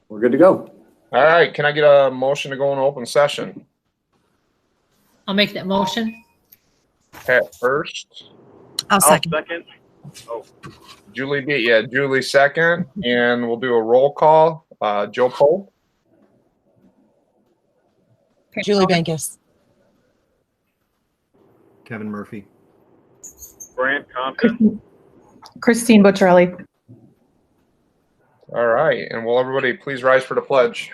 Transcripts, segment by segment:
We're good to go. All right, can I get a motion to go in open session? I'll make that motion. Pat first. I'll second. Oh, Julie B. Yeah, Julie second, and we'll do a roll call. Joe Poe. Julie Bankus. Kevin Murphy. Grant Compton. Christine Bocciarelli. All right, and will everybody please rise for the pledge?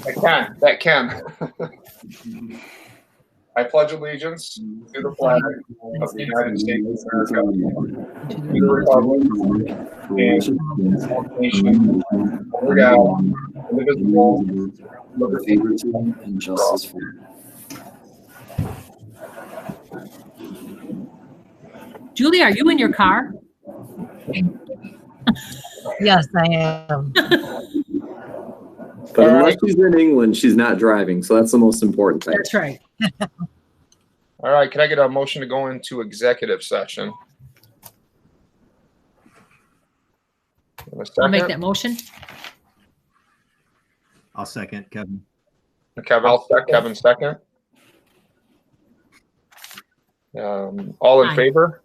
That can. I pledge allegiance to the flag of the United States of America, to the republic and the nation under God, indivisible, liberty and justice for Julie, are you in your car? Yes, I am. But unless she's in England, she's not driving. So that's the most important thing. That's right. All right, can I get a motion to go into executive session? I'll make that motion. I'll second, Kevin. Kevin second. All in favor?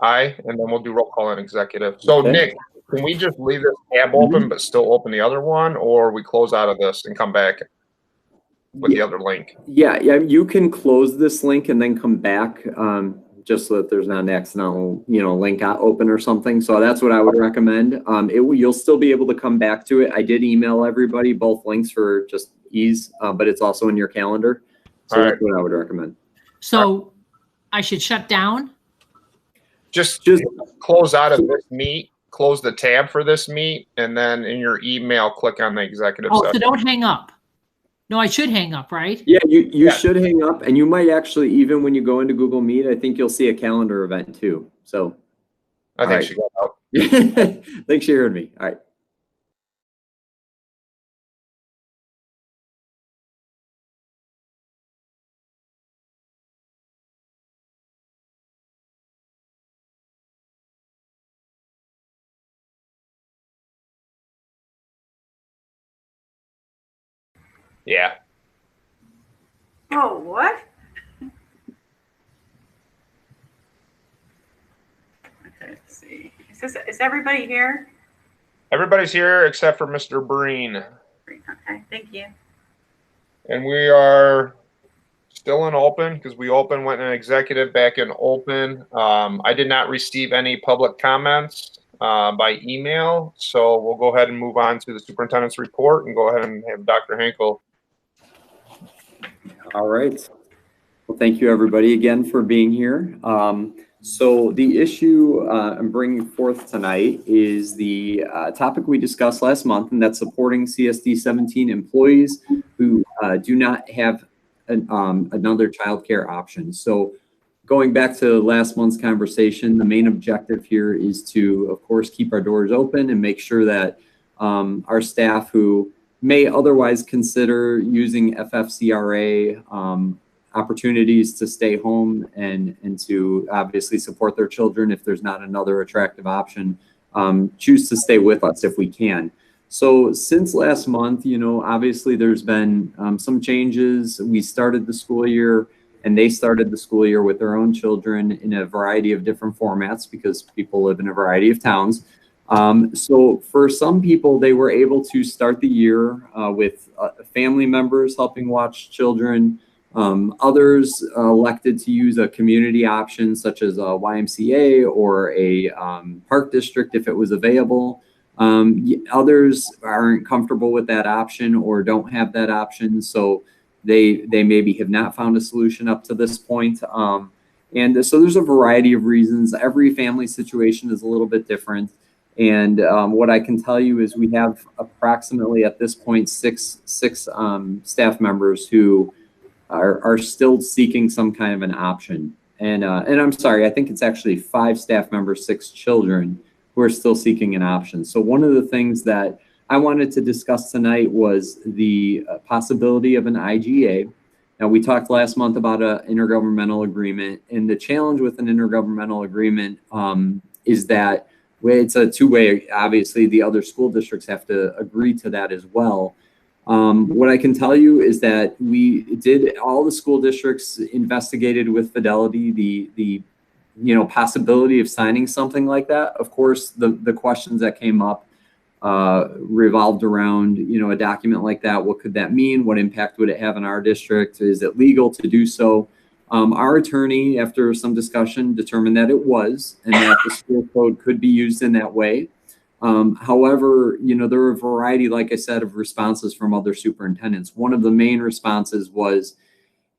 Aye, and then we'll do roll call on executive. So Okay. Nick, can we just leave this tab open but still open the other one, or we close out of this and come back with the other link? Yeah, you can close this link and then come back, just so that there's not an accidental, link open or something. So that's what I would recommend. You'll still be able to come back to it. I did email everybody both links for just ease, but it's also in your calendar. So that's what I would recommend. So I should shut down? Just close out of this meet, close the tab for this meet, and then in your email, click on the executive Oh, session. so don't hang up. No, I should hang up, right? Yeah, you should hang up, and you might actually, even when you go into Google Meet, I think you'll see a calendar event too. So I think she got out. Thanks, she heard me. All right. Yeah. Oh, what? Okay, let's see. Is everybody here? Everybody's here except for Mr. Breen. Okay, thank you. And we are still in open because we went in executive, back in open. I did not receive any public comments by email, so we'll go ahead and move on to the superintendent's report and go ahead and have Dr. Henkel. All right. Well, thank you everybody again for being here. So the issue I'm bringing forth tonight is the topic we discussed last month, and that's supporting CSD 17 employees who do not have another childcare option. So going back to last month's conversation, the main objective here is to, of course, keep our doors open and make sure that our staff who may otherwise consider using FFCRA opportunities to stay home and to obviously support their children if there's not another attractive option, choose to stay with us if we can. So since last month, obviously there's been some changes. We started the school year and they started the school year with their own children in a variety of different formats because people live in a variety of towns. So for some people, they were able to start the year with family members helping watch children. Others elected to use a community option such as a YMCA or a park district if it was available. Others aren't comfortable with that option or don't have that option, so they maybe have not found a solution up to this point. And so there's a variety of reasons. Every family situation is a little bit different. And what I can tell you is we have approximately at this point six staff members who are still seeking some kind of an option. And I'm sorry, I think it's actually 5 staff members, 6 children who are still seeking an option. So one of the things that I wanted to discuss tonight was the possibility of an IGA. Now, we talked last month about an intergovernmental agreement, and the challenge with an intergovernmental agreement is that it's a two-way. Obviously, the other school districts have to agree to that as well. What I can tell you is that all the school districts investigated with Fidelity the possibility of signing something like that. Of course, the questions that came up revolved around, a document like that. What could that mean? What impact would it have on our district? Is it legal to do so? Our attorney, after some discussion, determined that it was, and that the school code could be used in that way. However, there were a variety, like I said, of responses from other superintendents. One of the main responses was,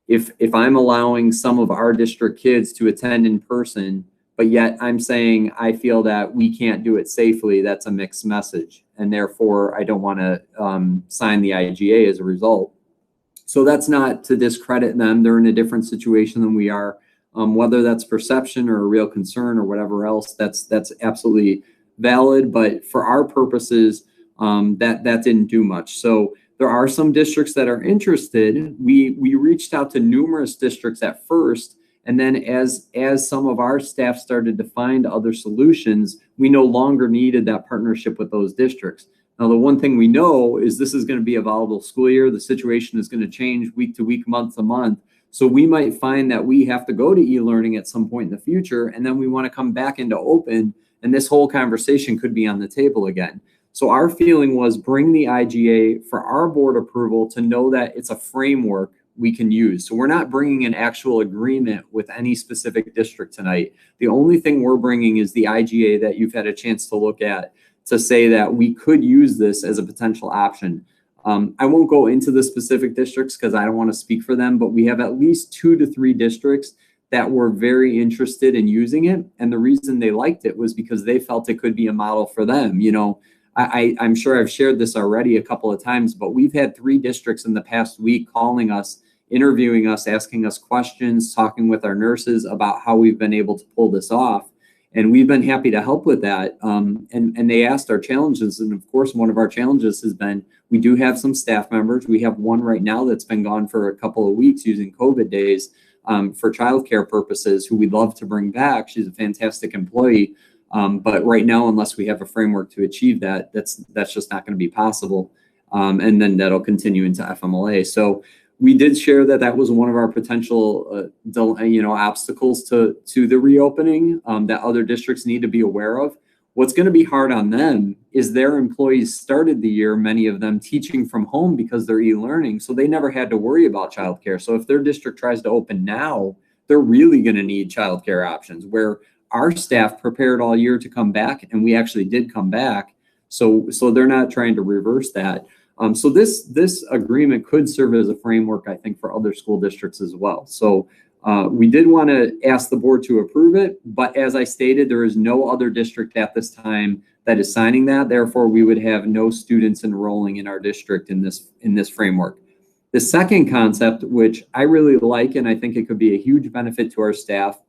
if I'm allowing some of our district kids to attend in person, but yet I'm saying I feel that we can't do it safely, that's a mixed message. And therefore, I don't want to sign the IGA as a result. So that's not to discredit them. They're in a different situation than we are. Whether that's perception or a real concern or whatever else, that's absolutely valid. But for our purposes, that didn't do much. So there are some districts that are interested. We reached out to numerous districts at first. And then as some of our staff started to find other solutions, we no longer needed that partnership with those districts. Now, the one thing we know is this is going to be a volatile school year. The situation is going to change week to week, month to month. So we might find that we have to go to e-learning at some point in the future, and then we want to come back into open, and this whole conversation could be on the table again. So our feeling was bring the IGA for our board approval to know that it's a framework we can use. So we're not bringing an actual agreement with any specific district tonight. The only thing we're bringing is the IGA that you've had a chance to look at to say that we could use this as a potential option. I won't go into the specific districts because I don't want to speak for them, but we have at least 2 to 3 districts that were very interested in using it. And the reason they liked it was because they felt it could be a model for them. I'm sure I've shared this already a couple of times, but we've had 3 districts in the past week calling us, interviewing us, asking us questions, talking with our nurses about how we've been able to pull this off. And we've been happy to help with that. And they asked our challenges. And of course, one of our challenges has been, we do have some staff members. We have one right now that's been gone for a couple of weeks using COVID days for childcare purposes, who we'd love to bring back. She's a fantastic employee. But right now, unless we have a framework to achieve that, that's just not going to be possible. And then that'll continue into FMLA. So we did share that was one of our potential, obstacles to the reopening that other districts need to be aware of. What's going to be hard on them is their employees started the year, many of them teaching from home because they're e-learning. So they never had to worry about childcare. So if their district tries to open now, they're really going to need childcare options, where our staff prepared all year to come back, and we actually did come back. So they're not trying to reverse that. So this agreement could serve as a framework, I think, for other school districts as well. So we did want to ask the board to approve it, but as I stated, there is no other district at this time that is signing that. Therefore, we would have no students enrolling in our district in this framework. The second concept, which I really like, and I think it could be a huge benefit to our staff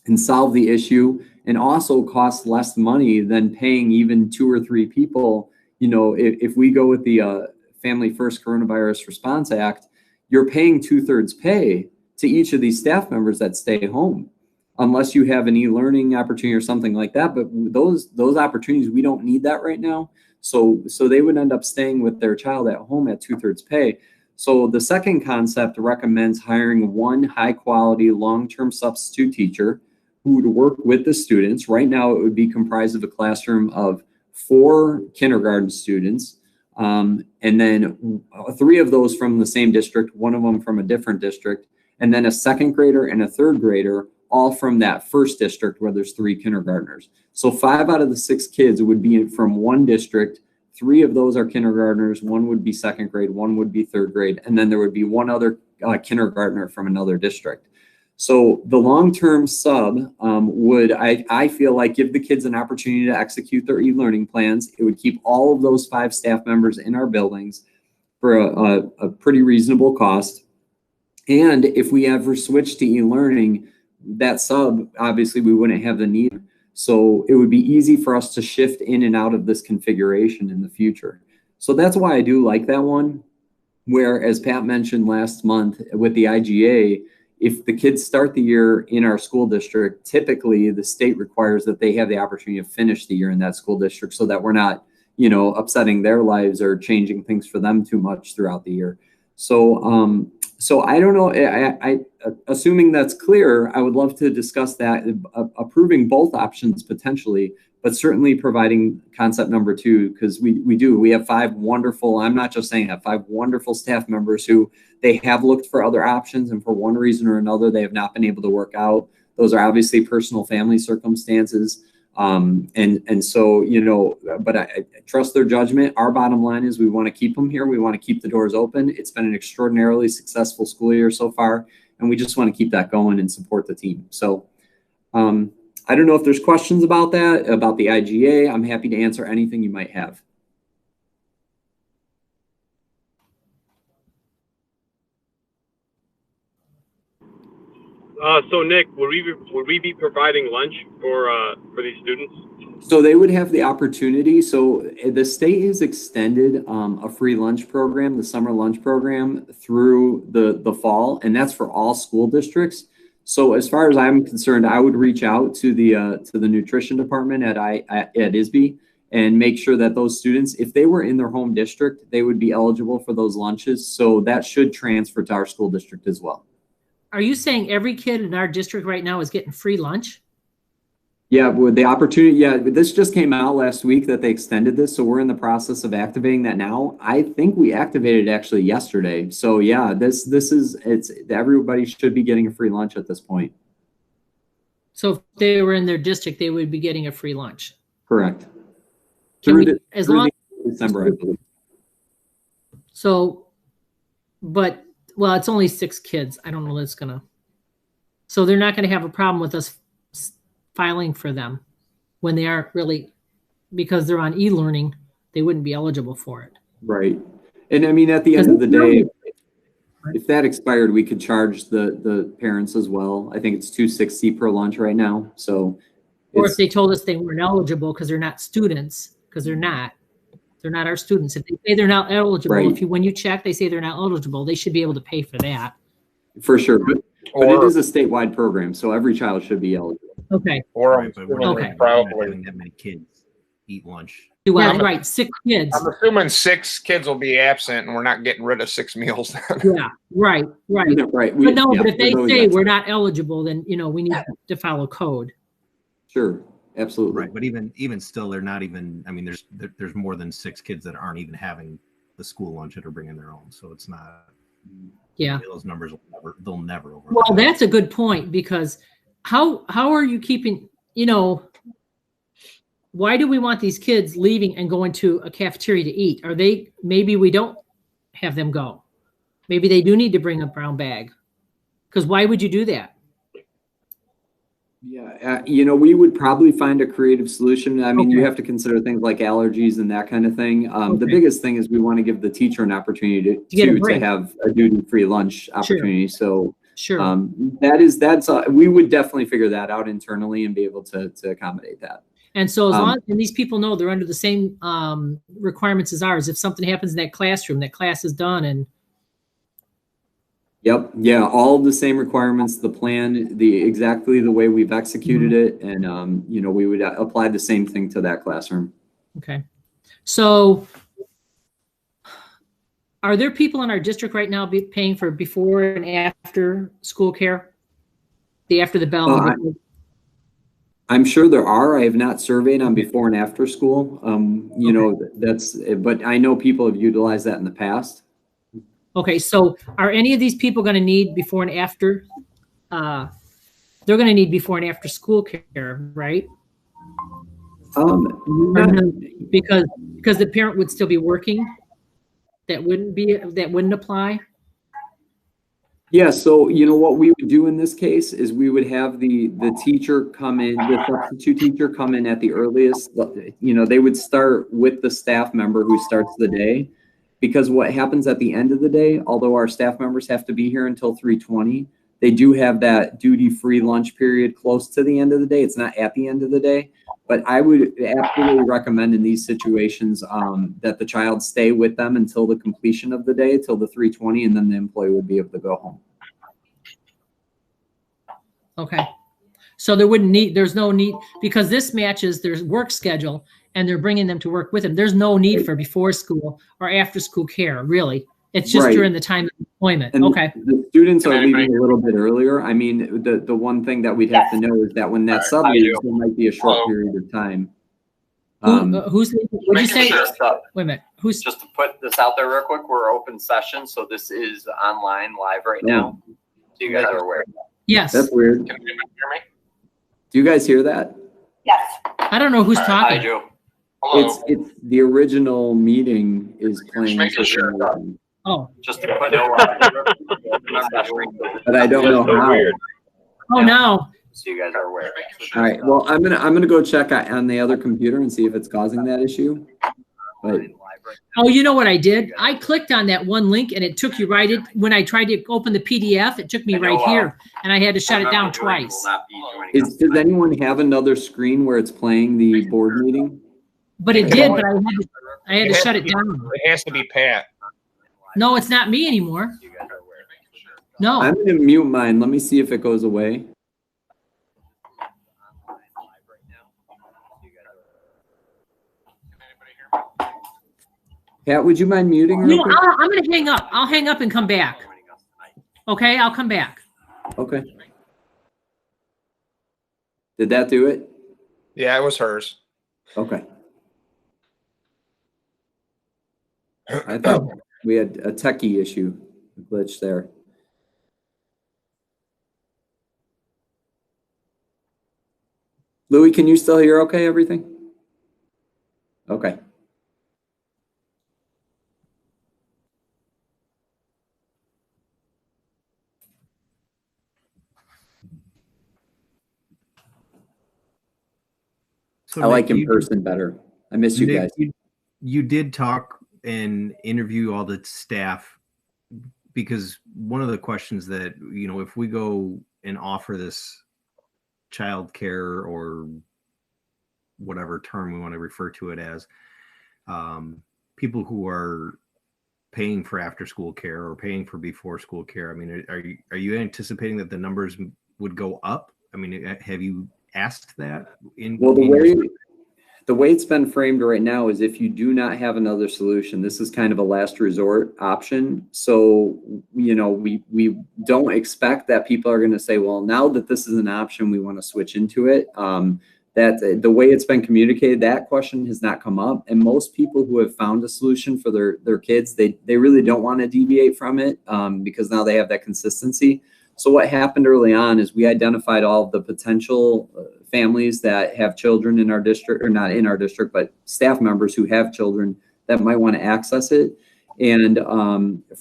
and solve the issue, and also cost less money than paying even 2 or 3 people. If we go with the Family First Coronavirus Response Act, you're paying 2/3 pay to each of these staff members that stay home, unless you have an e-learning opportunity or something like that. But those opportunities, we don't need that right now. So they would end up staying with their child at home at 2/3 pay. So the second concept recommends hiring one high-quality long-term substitute teacher who would work with the students. Right now, it would be comprised of a classroom of 4 kindergarten students, and then 3 of those from the same district, 1 of them from a different district, and then a 2nd grader and a 3rd grader, all from that first district where there's 3 kindergartners. So 5 out of the 6 kids would be from one district. 3 of those are kindergartners, 1 would be 2nd grade, 1 would be 3rd grade, and then there would be 1 other kindergartner from another district. So the long-term sub would, I feel like, give the kids an opportunity to execute their e-learning plans. It would keep all of those 5 staff members in our buildings for a pretty reasonable cost. And if we ever switch to e-learning, that sub, obviously we wouldn't have the need. So it would be easy for us to shift in and out of this configuration in the future. So that's why I do like that one, where, as Pat mentioned last month with the IGA, if the kids start the year in our school district, typically the state requires that they have the opportunity to finish the year in that school district so that we're not, upsetting their lives or changing things for them too much throughout the year. So, so I don't know, I assuming that's clear, I would love to discuss that, approving both options potentially, but certainly providing concept number 2, because we have 5 wonderful, I'm not just saying that, 5 wonderful staff members who they have looked for other options, and for one reason or another, they have not been able to work out. Those are obviously personal family circumstances. And so, but I trust their judgment. Our bottom line is we want to keep them here. We want to keep the doors open. It's been an extraordinarily successful school year so far, and we just want to keep that going and support the team. So, I don't know if there's questions about that, about the IGA. I'm happy to answer anything you might have. So Nick, will we be providing lunch for these students? So they would have the opportunity. So the state has extended a free lunch program, the summer lunch program, through the fall, and that's for all school districts. So as far as I'm concerned, I would reach out to the nutrition department at ISB and make sure that those students, if they were in their home district, they would be eligible for those lunches. So that should transfer to our school district as well. Are you saying every kid in our district right now is getting free lunch? Yeah, with the opportunity, yeah, this just came out last week that they extended this, so we're in the process of activating that now. I think we activated it actually yesterday. So yeah, everybody should be getting a free lunch at this point. So if they were in their district, they would be getting a free lunch. Correct. As long December, I believe. So, but well, it's only 6 kids. I don't know that's gonna. So they're not gonna have a problem with us filing for them when they aren't really, because they're on e-learning, they wouldn't be eligible for it. Right. And I mean, at the end of the day, if that expired, we could charge the parents as well. I think it's $2.60 per lunch right now. So, or if they told us they weren't eligible because they're not students, because they're not our students. If they say they're not eligible, right. when you check, they say they're not eligible, they should be able to pay for that. For sure. But it is a statewide program, so every child should be eligible. Okay. Or Right, but we're Okay. not probably. having that many kids eat lunch. Yeah, right. 6 kids. I'm assuming 6 kids will be absent, and we're not getting rid of 6 meals. Yeah, right. Right. But no, yeah, but if they there's always say that. we're not eligible, then, we need to follow code. Sure. Absolutely. Right, but even still, they're not even. I mean, there's more than 6 kids that aren't even having the school lunch that are bringing their own. So it's not. Yeah. Those numbers they'll never overlap. Well, that's a good point, because how are you keeping, why do we want these kids leaving and going to a cafeteria to eat? Maybe we don't have them go. Maybe they do need to bring a brown bag. Because why would you do that? Yeah, we would probably find a creative solution. I mean, you Okay. have to consider things like allergies and that kind of thing. The Okay. biggest thing is we want to give the teacher an opportunity get a to break. have a duty-free lunch opportunity. So Sure. we would definitely figure that out internally and be able to accommodate that. And so and these people know they're under the same requirements as ours. If something happens in that classroom, that class is done. And Yep. Yeah. All the same requirements, the plan, exactly the way we've executed it. And, we would apply the same thing to that classroom. okay. So are there people in our district right now paying for before and after school care? After the bell? I'm sure there are. I have not surveyed on before and after school. But I know people have utilized that in the past. Okay, so are any of these people going to need before and after? They're going to need before and after school care, right? Because the parent would still be working. That wouldn't apply. Yeah. So what we would do in this case is we would have the teacher come in, the substitute teacher come in at the earliest. They would start with the staff member who starts the day. Because what happens at the end of the day, although our staff members have to be here until 3:20, they do have that duty-free lunch period close to the end of the day. It's not at the end of the day. But I would absolutely recommend in these situations that the child stay with them until the completion of the day, till the 3:20, and then the employee would be able to go home. Okay. So there's no need, because this matches their work schedule and they're bringing them to work with them. There's no need for before school or after school care, really. It's just Right. during the time of employment. And Okay. the students are Can anybody- leaving a little bit earlier. I mean, the one thing that we'd have to know is that when that sub I leaves, do. there might be a short Hello. period of time. Who's, what'd you say? Just Wait a minute. Who's, to put this out there real quick, we're open session, so this is online live right now. So you guys are aware. yes. That's weird. Can you hear me? Do you guys hear that? Yes. I don't know who's talking. do. It's the original meeting is playing. making sure. Oh, Just to put but I don't know how. Weird. oh, no. So you guys are aware. All right. Well, I'm gonna go check on the other computer and see if it's causing that issue. But Oh, you know what I did? I clicked on that one link and it took you right in. When I tried to open the PDF, it took me right here and I had to shut it down twice. does anyone have another screen where it's playing the board meeting? But it did, but I had to shut it down. It has to be Pat. No, it's not me anymore. No. I'm gonna mute mine. Let me see if it goes away. Pat, would you mind muting You real know, quick? I'm going to hang up. I'll hang up and come back. Okay, I'll come back. Okay. Did that do it? Yeah, it was hers. Okay. I thought we had a techie issue, a glitch there. Louis, can you still hear okay, everything? Okay. So I like Nick, in person better. I miss you Nick, guys. you did talk and interview all the staff, because one of the questions that, you know, if we go and offer this childcare or whatever term we want to refer to it as, people who are paying for after school care or paying for before school care, I mean, are you anticipating that the numbers would go up? I mean, have you asked that? Well, the way it's been framed right now is if you do not have another solution, this is kind of a last resort option. So, you know, we don't expect that people are going to say, well, now that this is an option, we want to switch into it. That the way it's been communicated, that question has not come up. And most people who have found a solution for their kids, they really don't want to deviate from it because now they have that consistency. So what happened early on is we identified all of the potential families that have children in our district, or not in our district, but staff members who have children that might want to access it. And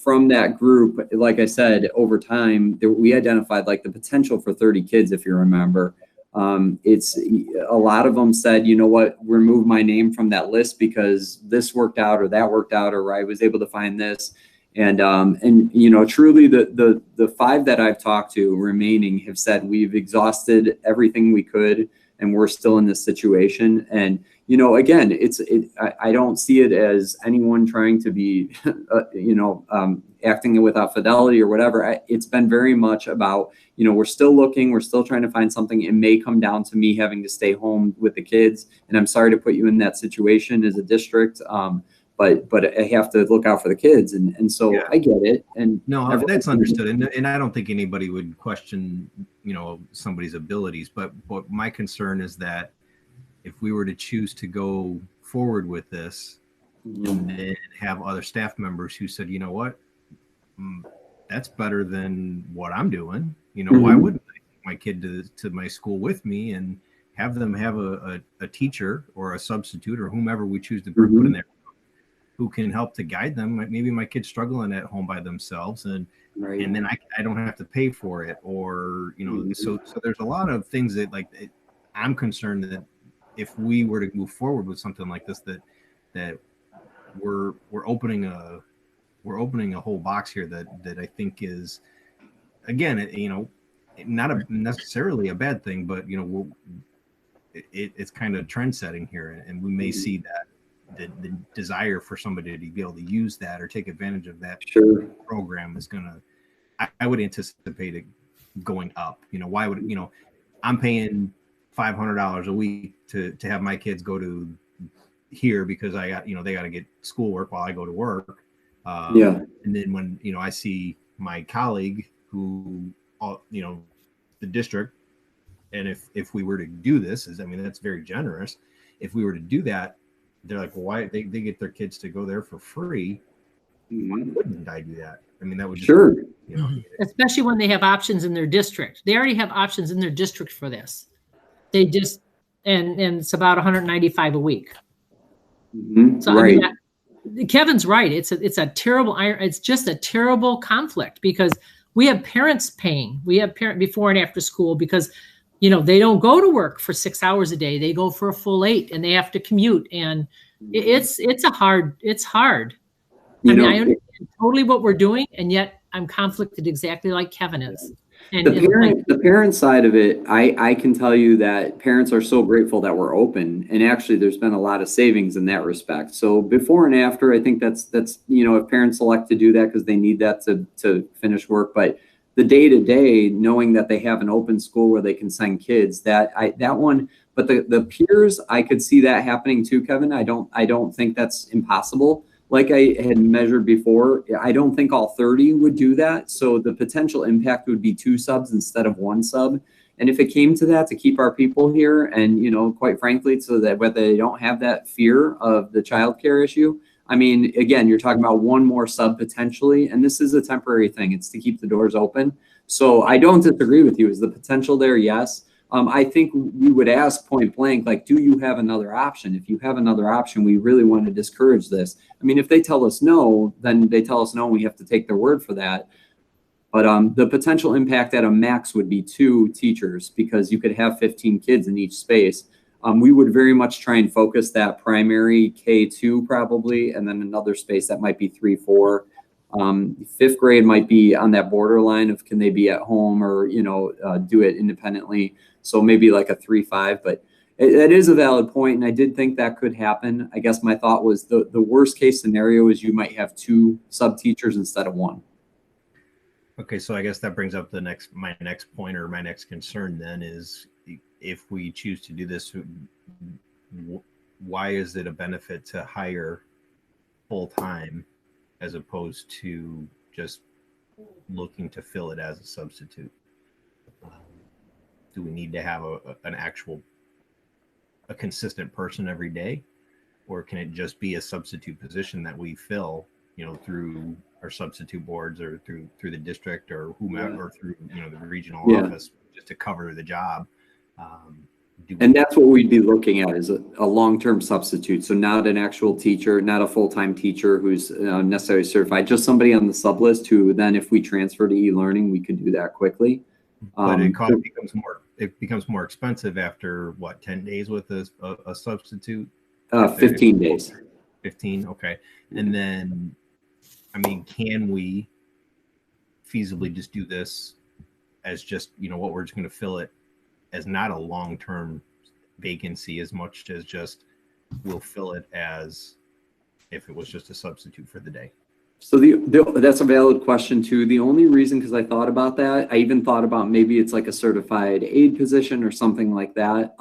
from that group, like I said, over time, we identified like the potential for 30 kids, if you remember. It's a lot of them said, you know what, remove my name from that list because this worked out or that worked out, or I was able to find this. And you know, truly the 5 that I've talked to remaining have said we've exhausted everything we could and we're still in this situation. And, you know, again, I don't see it as anyone trying to be, you know, acting without fidelity or whatever. It's been very much about, you know, we're still looking, we're still trying to find something. It may come down to me having to stay home with the kids. And I'm sorry to put you in that situation as a district. But I have to look out for the kids. And so Yeah. I get it. And No, that's understood. And I don't think anybody would question, you know, somebody's abilities. But my concern is that if we were to choose to go forward with this and then have other staff members who said, you know what, that's better than what I'm doing. You know, why wouldn't I take my kid to my school with me and have them have a teacher or a substitute or whomever we choose to put in there, who can help to guide them. Maybe my kid's struggling at home by themselves, and then I don't have to pay for it, or, you know, so there's a lot of things that, like, I'm concerned that if we were to move forward with something like this, that we're opening a whole box here that I think is, again, you know, not necessarily a bad thing, but, you know, it's kind of trend setting here, and we may see that the desire for somebody to be able to use that or take advantage of that program is gonna, I would anticipate it going up. Why would, I'm paying $500 a week to have my kids go to here because I got, they got to get schoolwork while I go to work. Yeah. And then when, I see my colleague who, the district, and if we were to do this, that's very generous. If we were to do that, they're like, well, why they get their kids to go there for free? Why wouldn't I do that? That would just, Sure. Especially when they have options in their district. They already have options in their district for this. They just, and it's about 195 a week. So Right. Kevin's right. It's just a terrible conflict because we have parents paying. We have parent before and after school because, they don't go to work for 6 hours a day. They go for a full 8 and they have to commute. And it's hard. I understand totally what we're doing. And yet I'm conflicted exactly like Kevin is. And the parent side of it, I can tell you that parents are so grateful that we're open, and actually there's been a lot of savings in that respect. So before and after, I think that's if parents select to do that because they need that to finish work, but the day to day, knowing that they have an open school where they can send kids, but the peers, I could see that happening too, Kevin. I don't think that's impossible. Like I had measured before, I don't think all 30 would do that. So the potential impact would be 2 subs instead of 1 sub. And if it came to that, to keep our people here and, quite frankly, so that whether they don't have that fear of the childcare issue, again, you're talking about 1 more sub potentially, and this is a temporary thing. It's to keep the doors open. So I don't disagree with you. Is the potential there? Yes. I think we would ask point blank, like, do you have another option? If you have another option, we really want to discourage this. If they tell us no, then they tell us no, and we have to take their word for that. But the potential impact at a max would be 2 teachers because you could have 15 kids in each space. We would very much try and focus that primary K2 probably, and then another space that might be 3, 4. 5th grade might be on that borderline of can they be at home or, do it independently. So maybe like a 3, 5, but it is a valid point. And I did think that could happen. I guess my thought was the worst case scenario is you might have 2 sub teachers instead of 1. Okay. So I guess that brings up my next point or my next concern then is if we choose to do this, why is it a benefit to hire full time as opposed to just looking to fill it as a substitute? Do we need to have a consistent person every day, or can it just be a substitute position that we fill, through our substitute boards or through the district or whomever, or through, the regional office just to cover the job? And that's what we'd be looking at is a long-term substitute. So not an actual teacher, not a full-time teacher who's necessarily certified, just somebody on the sub list who then if we transfer to e-learning, we could do that quickly. But it becomes more expensive after 10 days with a substitute? 15 days. 15. Okay. And then, can we feasibly just do this as just, what we're just going to fill it as not a long-term vacancy as much as just we'll fill it as if it was just a substitute for the day? So that's a valid question too. The only reason, because I thought about that, I even thought about maybe it's like a certified aide position or something like that.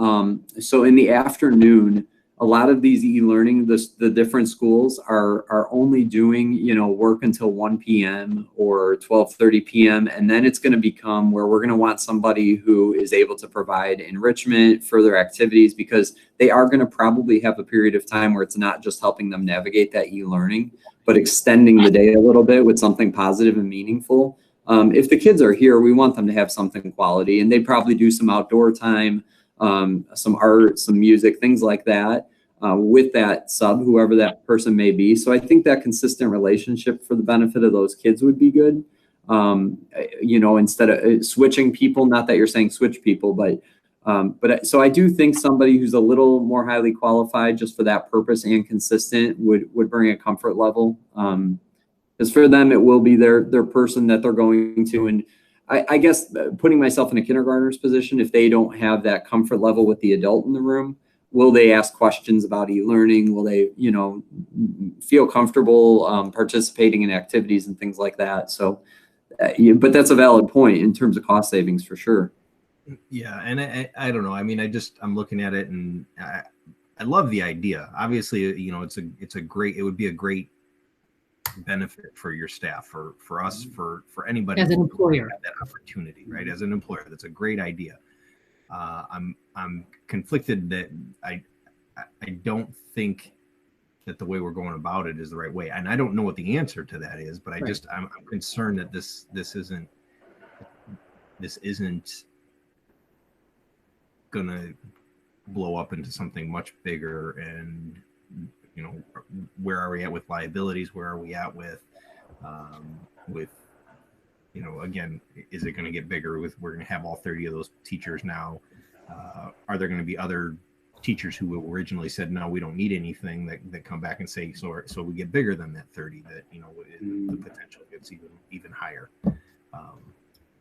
So in the afternoon, a lot of these e-learning, the different schools are only doing, work until 1 p.m. or 12:30 p.m. And then it's going to become where we're going to want somebody who is able to provide enrichment, further activities, because they are going to probably have a period of time where it's not just helping them navigate that e-learning, but extending the day a little bit with something positive and meaningful. If the kids are here, we want them to have something quality, and they probably do some outdoor time, some art, some music, things like that, with that sub, whoever that person may be. So I think that consistent relationship for the benefit of those kids would be good. Instead of switching people, not that you're saying switch people, but so I do think somebody who's a little more highly qualified just for that purpose and consistent would bring a comfort level. Because for them, it will be their person that they're going to. And I guess putting myself in a kindergartner's position, if they don't have that comfort level with the adult in the room, will they ask questions about e-learning? Will they, feel comfortable participating in activities and things like that? So But that's a valid point in terms of cost savings for sure. Yeah, and I don't know. I mean, I'm looking at it, and I love the idea. Obviously, you know, it would be a great benefit for your staff, for us, for anybody As an who employer. had that opportunity, right? As an employer, that's a great idea. I'm conflicted that I don't think that the way we're going about it is the right way, and I don't know what the answer to that is, but I'm concerned that this isn't gonna blow up into something much bigger. And you know, where are we at with liabilities? Where are we at with you know, again, is it going to get bigger with, we're going to have all 30 of those teachers now? Are there going to be other teachers who originally said, no, we don't need anything, that come back and say, so we get bigger than that 30, that, you know, the potential gets even higher.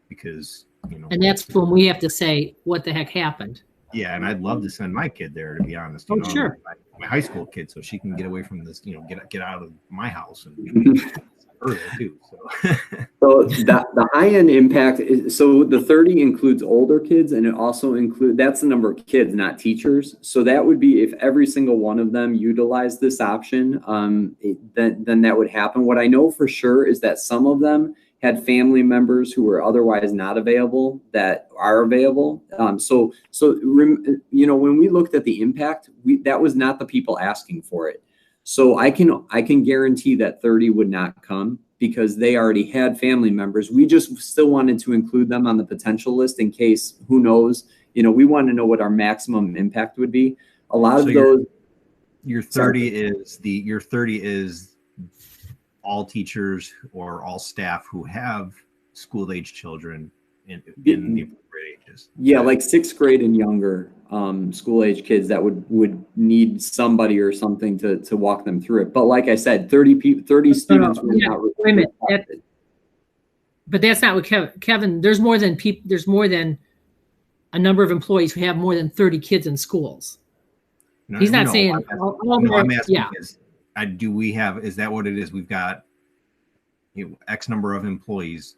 Because, you know, And that's when we have to say, what the heck happened? yeah, and I'd love to send my kid there, to be honest. Oh, You know, sure. my high school kid, so she can get away from this, you know, get out of my house and her there too. So, So the high end impact is, so the 30 includes older kids, and it also that's the number of kids, not teachers. So that would be if every single one of them utilized this option, then that would happen. What I know for sure is that some of them had family members who were otherwise not available that are available. You know, when we looked at the impact, that was not the people asking for it. So I can guarantee that 30 would not come because they already had family members. We just still wanted to include them on the potential list in case, who knows, you know, we want to know what our maximum impact would be. A lot of those. Your 30 is all teachers or all staff who have school age children in the appropriate ages. Yeah, like 6th grade and younger school age kids that would need somebody or something to walk them through it. But like I said, 30 students were not. Wait a minute. But that's not what Kevin, there's more than a number of employees who have more than 30 kids in schools. No, He's not no, saying I'm asking yeah. Is that what it is? We've got, you know, X number of employees,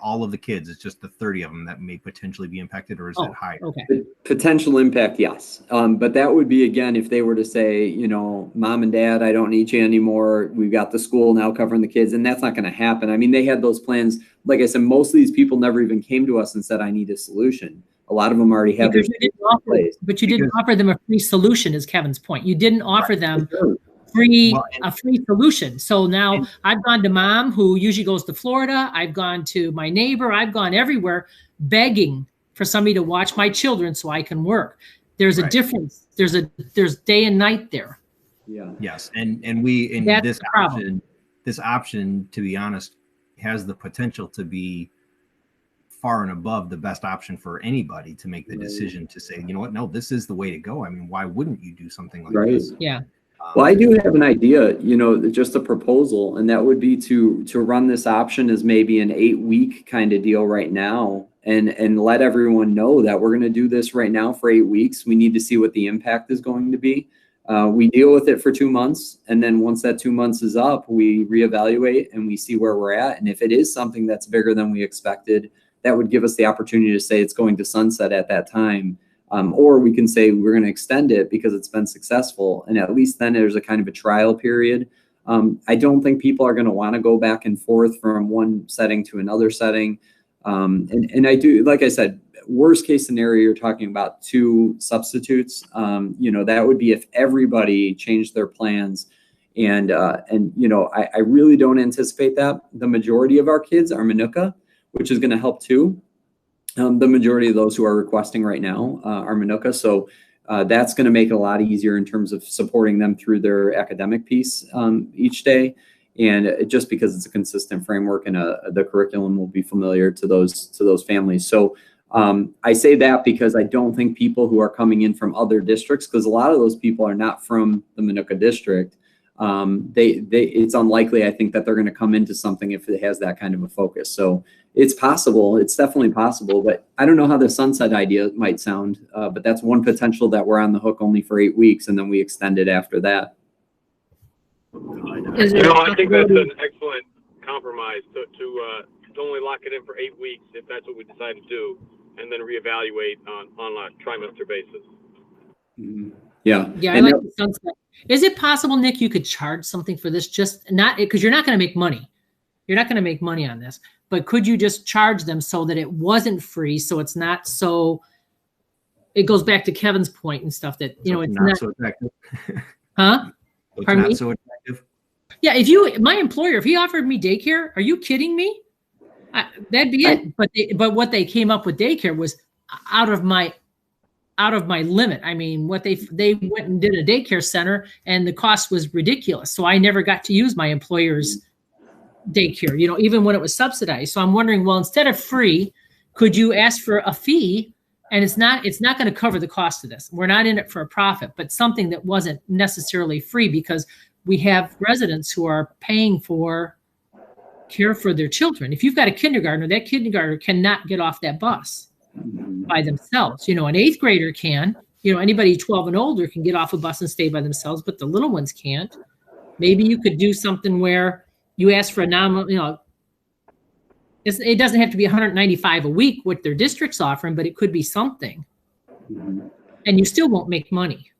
all of the kids, it's just the 30 of them that may potentially be impacted, or is it higher? Okay. Potential impact, yes. But that would be, again, if they were to say, you know, mom and dad, I don't need you anymore. We've got the school now covering the kids, and that's not going to happen. I mean, they had those plans. Like I said, most of these people never even came to us and said, I need a solution. A lot of them already have their But you didn't offer them a free solution, is Kevin's point. You didn't offer them a free solution. So now I've gone to mom, who usually goes to Florida. I've gone to my neighbor. I've gone everywhere begging for somebody to watch my children so I can work. There's a difference. There's day and night there. Yeah. Yes. And this option, to be honest, has the potential to be far and above the best option for anybody to make the decision to say, you know what, no, this is the way to go. I mean, why wouldn't you do something like this? Yeah. Well, I do have an idea, you know, just a proposal, and that would be to run this option as maybe an 8-week kind of deal right now, and let everyone know that we're going to do this right now for 8 weeks. We need to see what the impact is going to be. We deal with it for 2 months, and then once that 2 months is up, we reevaluate and we see where we're at. And if it is something that's bigger than we expected, that would give us the opportunity to say it's going to sunset at that time. Or we can say we're going to extend it because it's been successful. And at least then there's a kind of a trial period. I don't think people are going to want to go back and forth from one setting to another setting. And I do, like I said, worst case scenario, you're talking about 2 substitutes. You know, that would be if everybody changed their plans. And you know, I really don't anticipate that. The majority of our kids are Manuka, which is going to help too. The majority of those who are requesting right now are Manuka. So that's going to make it a lot easier in terms of supporting them through their academic piece each day. And just because it's a consistent framework and the curriculum will be familiar to those families. So I say that because I don't think people who are coming in from other districts, because a lot of those people are not from the Manuka district, it's unlikely, I think, that they're going to come into something if it has that kind of a focus. So it's possible. It's definitely possible. But I don't know how the sunset idea might sound. But that's one potential, that we're on the hook only for 8 weeks, and then we extend it after that. I think that's an excellent compromise to to only lock it in for 8 weeks if that's what we decide to do, and then reevaluate on a trimester basis. Mhm. Yeah. Yeah, I And like that- the sunset. Is it possible, Nick, you could charge something for this? Just not because you're not going to make money. You're not going to make money on this, but could you just charge them so that it wasn't free? So it's not so. It goes back to Kevin's point and stuff that So it's not. so effective. Huh? It's Pardon not me? so effective. Yeah, my employer, if he offered me daycare, are you kidding me? That'd be it. But what they came up with daycare was out of my limit. I mean, what they went and did a daycare center, and the cost was ridiculous. So I never got to use my employer's daycare, even when it was subsidized. So I'm wondering, well, instead of free, could you ask for a fee? And it's not going to cover the cost of this. We're not in it for a profit, but something that wasn't necessarily free, because we have residents who are paying for care for their children. If you've got a kindergartner, that kindergartner cannot get off that bus by themselves. An 8th grader can. Anybody 12 and older can get off a bus and stay by themselves, but the little ones can't. Maybe you could do something where you ask for a nominal, it doesn't have to be $195 a week, what their district's offering, but it could be something. Mhm. And you still won't make money.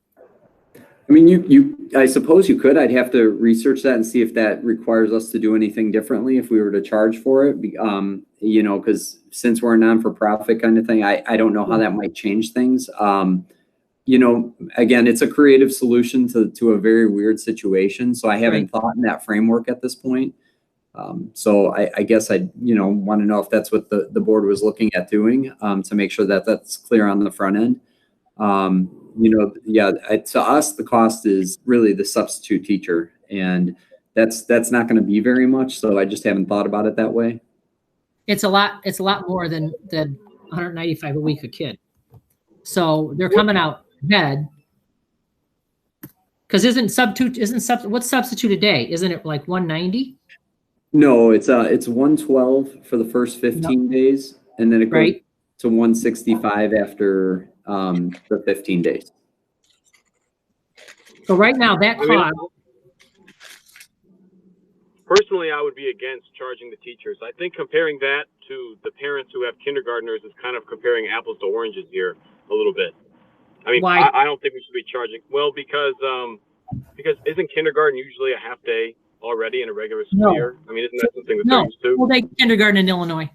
I mean, I suppose you could. I'd have to research that and see if that requires us to do anything differently if we were to charge for it. Because since we're a non-for-profit kind of thing, I don't know how that might change things. Again, it's a creative solution to a very weird situation. So I haven't thought in that framework at this point. So I guess I want to know if that's what the board was looking at doing, to make sure that that's clear on the front end. To us, the cost is really the substitute teacher, and that's not going to be very much. So I just haven't thought about it that way. It's a lot more than $195 a week a kid. So they're coming out ahead. Because what's substitute a day? Isn't it like 190? No, it's 112 for the first 15 days, and then it goes Right. to 165 after the 15 days. So right now that cost, Personally, I would be against charging the teachers. I think comparing that to the parents who have kindergartners is kind of comparing apples to oranges here a little bit. I mean, Why? I don't think we should be charging. Well, because isn't kindergarten usually a half day already in a regular school No. year? I mean, isn't that something that No. they're used to? full day kindergarten in Illinois.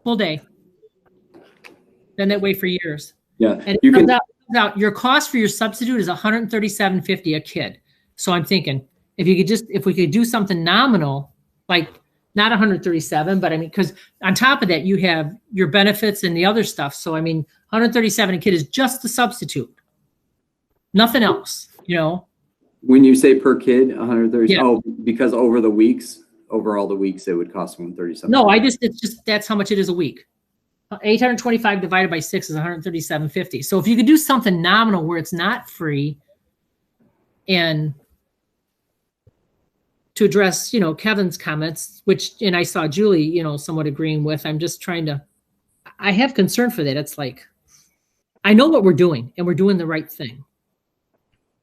Full day. Been that way for years. Yeah, And you it comes can. out, your cost for your substitute is $137.50 a kid. So I'm thinking if we could do something nominal, like not 137, but I mean, because on top of that, you have your benefits and the other stuff. So I mean, 137 a kid is just the substitute, nothing else, When you say per kid, 130. Yeah. Oh, because over all the weeks, it would cost 137. No, that's how much it is a week. 825 divided by 6 is 137.50. So if you could do something nominal where it's not free, and to address, Kevin's comments, and I saw Julie, somewhat agreeing with, I have concern for that. It's like, I know what we're doing and we're doing the right thing.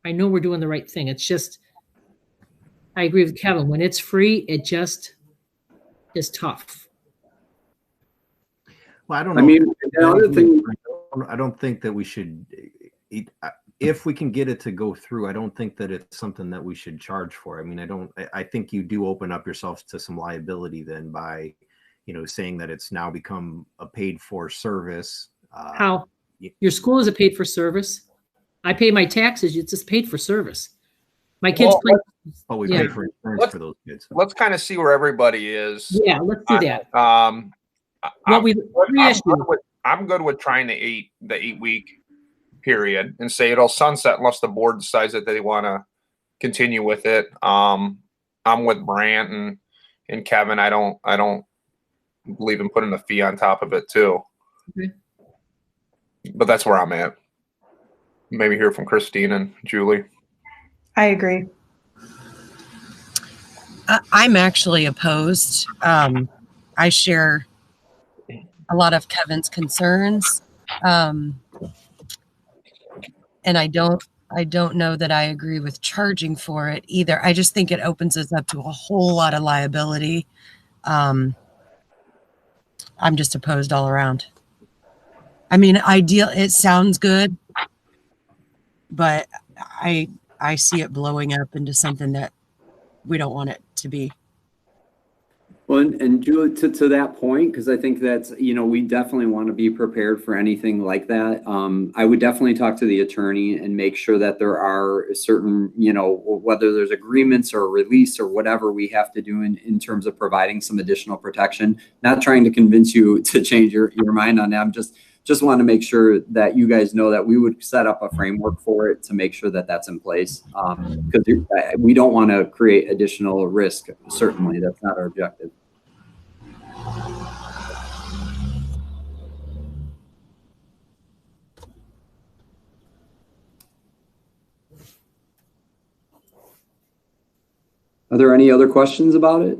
I know we're doing the right thing. It's just, I agree with Kevin. When it's free, it just is tough. Well, I don't know. I mean, the other thing. I don't think that we should, if we can get it to go through, I don't think that it's something that we should charge for. I mean, I think you do open up yourselves to some liability then by, saying that it's now become a paid for service. How? Your school is a paid for service. I pay my taxes. It's just paid for service. My kids Well, play. But we Yeah. pay for insurance for those kids. Let's kind of see where everybody is. Yeah, let's do that. I'm good with trying the 8-week period and say it'll sunset unless the board decides that they want to continue with it. I'm with Brant and Kevin. I don't believe in putting a fee on top of it too. Okay. But that's where I'm at. Maybe hear from Christine and Julie. I agree. I'm actually opposed. I share a lot of Kevin's concerns. And I don't know that I agree with charging for it either. I just think it opens us up to a whole lot of liability. I'm just opposed all around. I mean, it sounds good, but I see it blowing up into something that we don't want it to be. Well, and Julie, to that point, because I think that's, we definitely want to be prepared for anything like that. I would definitely talk to the attorney and make sure that there are certain, whether there's agreements or release or whatever we have to do in terms of providing some additional protection. Not trying to convince you to change your mind on that. I'm just want to make sure that you guys know that we would set up a framework for it to make sure that that's in place. Because we don't want to create additional risk. Certainly, that's not our objective. Are there any other questions about it?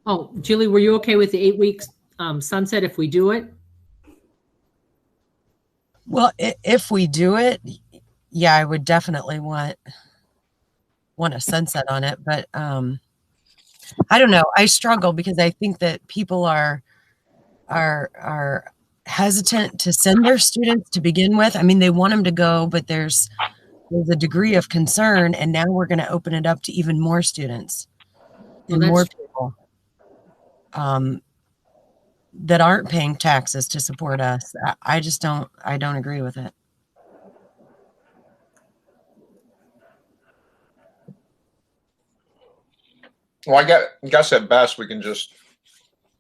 Oh, Julie, were you okay with the 8 weeks sunset if we do it? Well, if we do it, yeah, I would definitely want a sunset on it. But I don't know. I struggle because I think that people are hesitant to send their students to begin with. I mean, they want them to go, but there's a degree of concern, and now we're going to open it up to even more students and more people that aren't paying taxes to support us. I don't agree with it. Well, I guess at best we can just,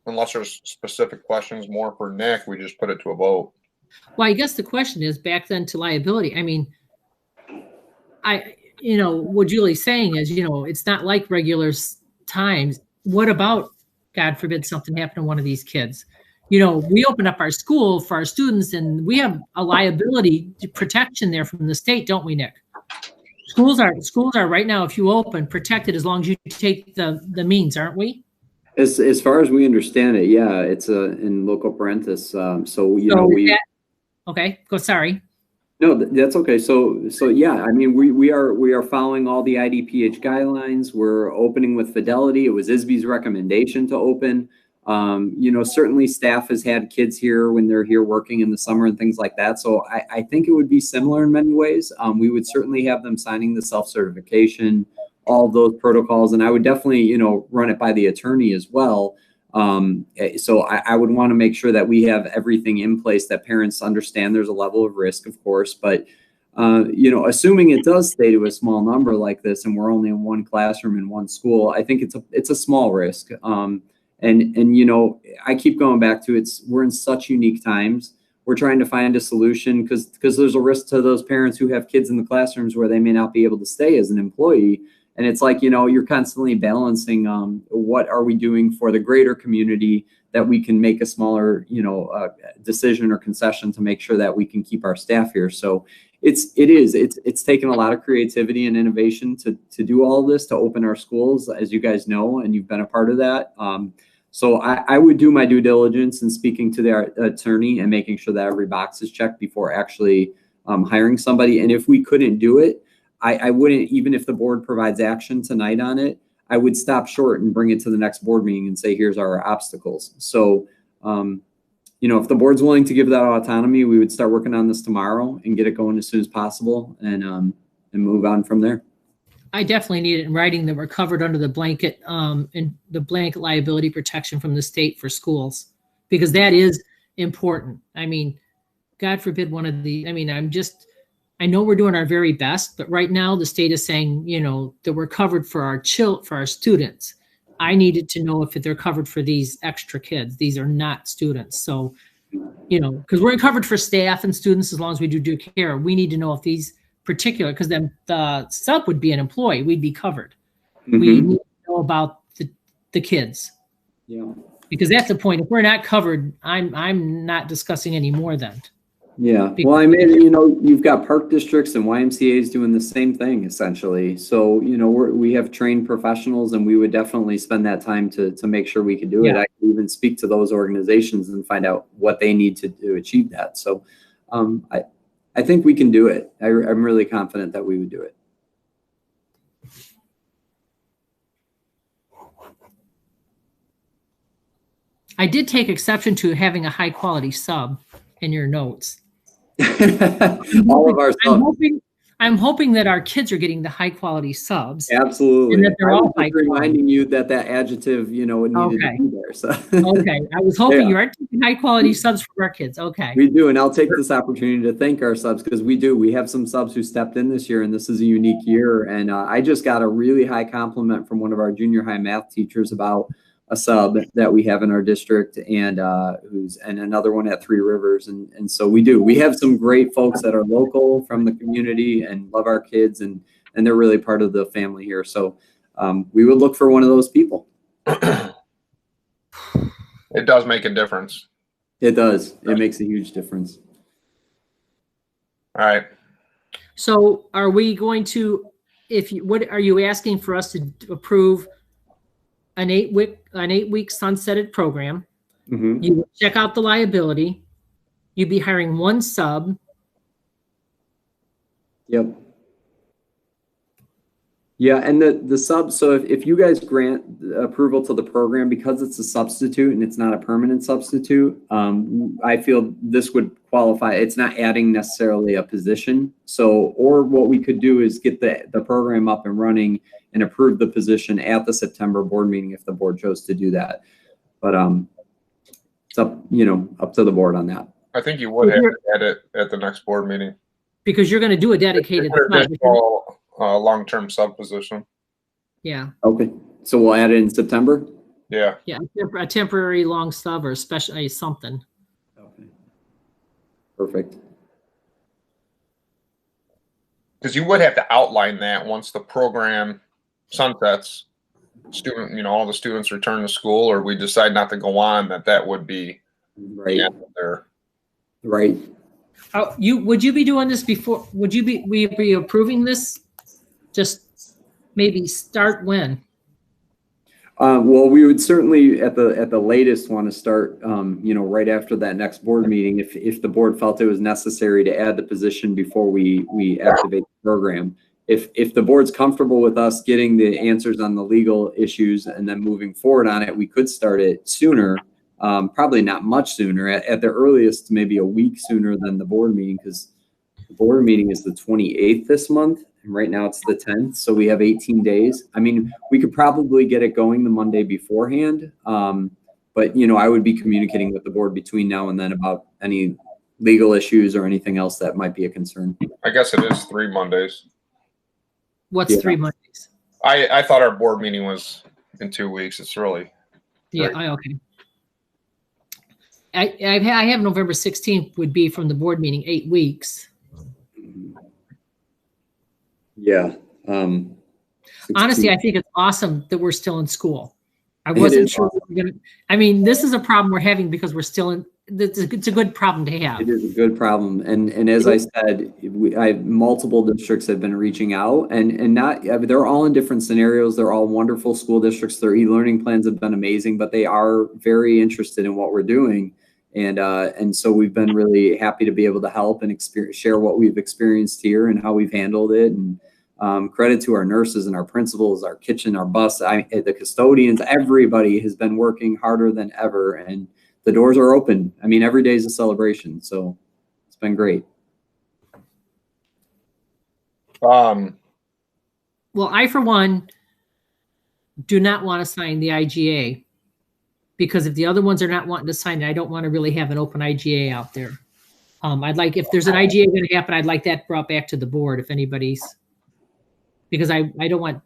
unless there's specific questions more for Nick, we just put it to a vote. Well, I guess the question is back then to liability. I mean, what Julie's saying is, it's not like regular times. What about, God forbid, something happened to one of these kids? We open up our school for our students, and we have a liability protection there from the state, don't we, Nick? Schools are right now, if you open, protected as long as you take the means, aren't we? As far as we understand it, yeah, it's in local parentis. Okay, go. Sorry. No, that's okay. So yeah, I mean, we are following all the IDPH guidelines. We're opening with fidelity. It was ISB's recommendation to open. Certainly staff has had kids here when they're here working in the summer and things like that. So I think it would be similar in many ways. We would certainly have them signing the self-certification, all those protocols, and I would definitely, run it by the attorney as well. So I would want to make sure that we have everything in place, that parents understand there's a level of risk, of course, but assuming it does stay to a small number like this and we're only in one classroom in one school, I think it's a small risk. And I keep going back to we're in such unique times. We're trying to find a solution because there's a risk to those parents who have kids in the classrooms where they may not be able to stay as an employee. And it's like, you're constantly balancing what are we doing for the greater community that we can make a smaller, decision or concession to make sure that we can keep our staff here. So it's taken a lot of creativity and innovation to do all this, to open our schools, as you guys know, and you've been a part of that. So I would do my due diligence in speaking to their attorney and making sure that every box is checked before actually hiring somebody. And if we couldn't do it, I wouldn't, even if the board provides action tonight on it, I would stop short and bring it to the next board meeting and say, here's our obstacles. So, if the board's willing to give that autonomy, we would start working on this tomorrow and get it going as soon as possible and move on from there. I definitely need it in writing that we're covered under the blanket and the blanket liability protection from the state for schools, because that is important. I mean, God forbid I know we're doing our very best, but right now the state is saying, that we're covered for our students. I needed to know if they're covered for these extra kids. These are not students. So, because we're covered for staff and students as long as we do care. We need to know if these particular, because then the sub would be an employee, we'd be covered. Mm-hmm. We need to know about the kids. Yeah. Because that's the point. If we're not covered, I'm not discussing any more then. Yeah. Well, I mean, you've got park districts and YMCA's doing the same thing essentially. So, we have trained professionals, and we would definitely spend that time to make sure we could do it. I could even speak to those organizations and find out what they need to do to achieve that. So, I think we can do it. I'm really confident that we would do it. I did take exception to having a high quality sub in your notes. All of our subs. I'm hoping that our kids are getting the high quality subs. Absolutely. And that they're I all was high just reminding you that adjective, needed Okay. to be there. So Okay. I was hoping Yeah. you are taking high quality subs for our kids. Okay. we do, and I'll take this opportunity to thank our subs because we do. We have some subs who stepped in this year, and this is a unique year. And I just got a really high compliment from one of our junior high math teachers about a sub that we have in our district, and and another one at Three Rivers. And so we do. We have some great folks that are local from the community and love our kids, and they're really part of the family here. So we would look for one of those people. It does make a difference. It does. It makes a huge difference. All right. So are we going to, what are you asking for us to approve an 8-week sunsetted program? Mhm. You would check out the liability. You'd be hiring one sub. Yep. Yeah, and the sub, so if you guys grant approval to the program, because it's a substitute and it's not a permanent substitute, I feel this would qualify. It's not adding necessarily a position. So, or what we could do is get the program up and running and approve the position at the September board meeting if the board chose to do that. But it's up, up to the board on that. I think you would have to add it at the next board meeting. Because you're going to do a dedicated sub. Long-term sub position. Yeah. Okay, so we'll add it in September? Yeah. Yeah, a temporary long sub or special something. Okay. Perfect. Because you would have to outline that once the program sunsets, all the students return to school, or we decide not to go on, that would be Right. the end of there. Right. Would you be doing this before? Would you be approving this? Just maybe start when? Well, we would certainly at the latest want to start, right after that next board meeting, if the board felt it was necessary to add the position before we activate the program. If the board's comfortable with us getting the answers on the legal issues and then moving forward on it, we could start it sooner. Probably not much sooner. At the earliest, maybe a week sooner than the board meeting, because the board meeting is the 28th this month. And right now it's the 10th. So we have 18 days. I mean, we could probably get it going the Monday beforehand. But, I would be communicating with the board between now and then about any legal issues or anything else that might be a concern. I guess it is 3 Mondays. What's Yeah. 3 Mondays? I thought our board meeting was in 2 weeks. It's really. Yeah, okay. I have November 16th would be from the board meeting, 8 weeks. Yeah. Honestly, I think it's awesome that we're still in school. I wasn't sure. This is a problem we're having because we're still in. It's a good problem to have. It is a good problem, and as I said, multiple districts have been reaching out, and they're all in different scenarios. They're all wonderful school districts. Their e-learning plans have been amazing, but they are very interested in what we're doing, and so we've been really happy to be able to help and share what we've experienced here and how we've handled it. And credit to our nurses and our principals, our kitchen, our bus, the custodians. Everybody has been working harder than ever, and the doors are open. I mean, every day is a celebration. So it's been great. Well, I, for one, do not want to sign the IGA because if the other ones are not wanting to sign it, I don't want to really have an open IGA out there. I'd like, if there's an IGA going to happen, I'd like that brought back to the board if anybody's, because I don't want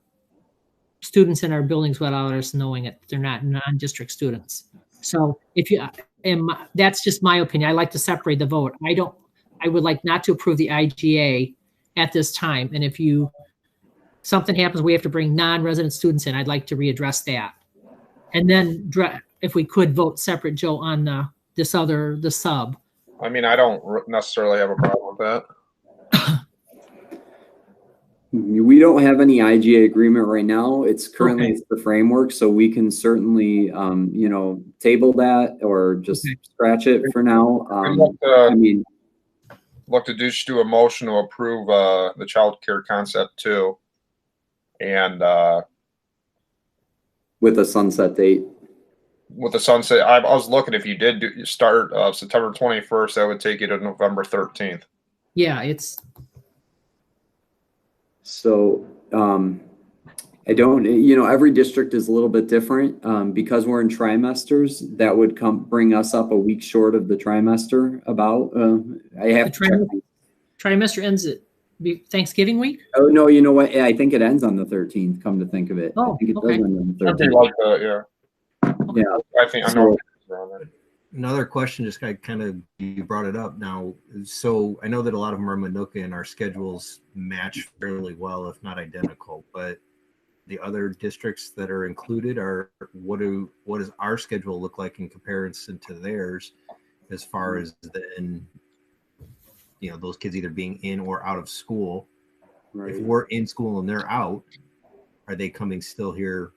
students in our buildings without us knowing it. They're not non-district students. So that's just my opinion. I like to separate the vote. I would like not to approve the IGA at this time. And if something happens, we have to bring non-resident students in, I'd like to readdress that. And then if we could vote separate, Joe, on the sub. I mean, I don't necessarily have a problem with that. We don't have any IGA agreement right now. It's currently it's the framework, so we can certainly, table that or just scratch it for now. Look to just do a motion to approve the child care concept too, and with a sunset date. with the sunset, I was looking, if you did start September 21st, that would take you to November 13th. Yeah, it's So, I don't, you know, every district is a little bit different. Because we're in trimesters, that would bring us up a week short of the trimester about, I have the to check. trimester ends at Thanksgiving week. Oh, no, you know what? I think it ends on the 13th, come to think of it. I Oh, think it okay. does end on the Something 13th. like that, yeah. Yeah. I think I know. Around there. Another question, just kind of, you brought it up now. So I know that a lot of them are Manuka and our schedules match fairly well, if not identical, but the other districts that are included are, what does our schedule look like in comparison to theirs, as far as then, you know, those kids either being in or out of school? Right. If we're in school and they're out, are they coming still here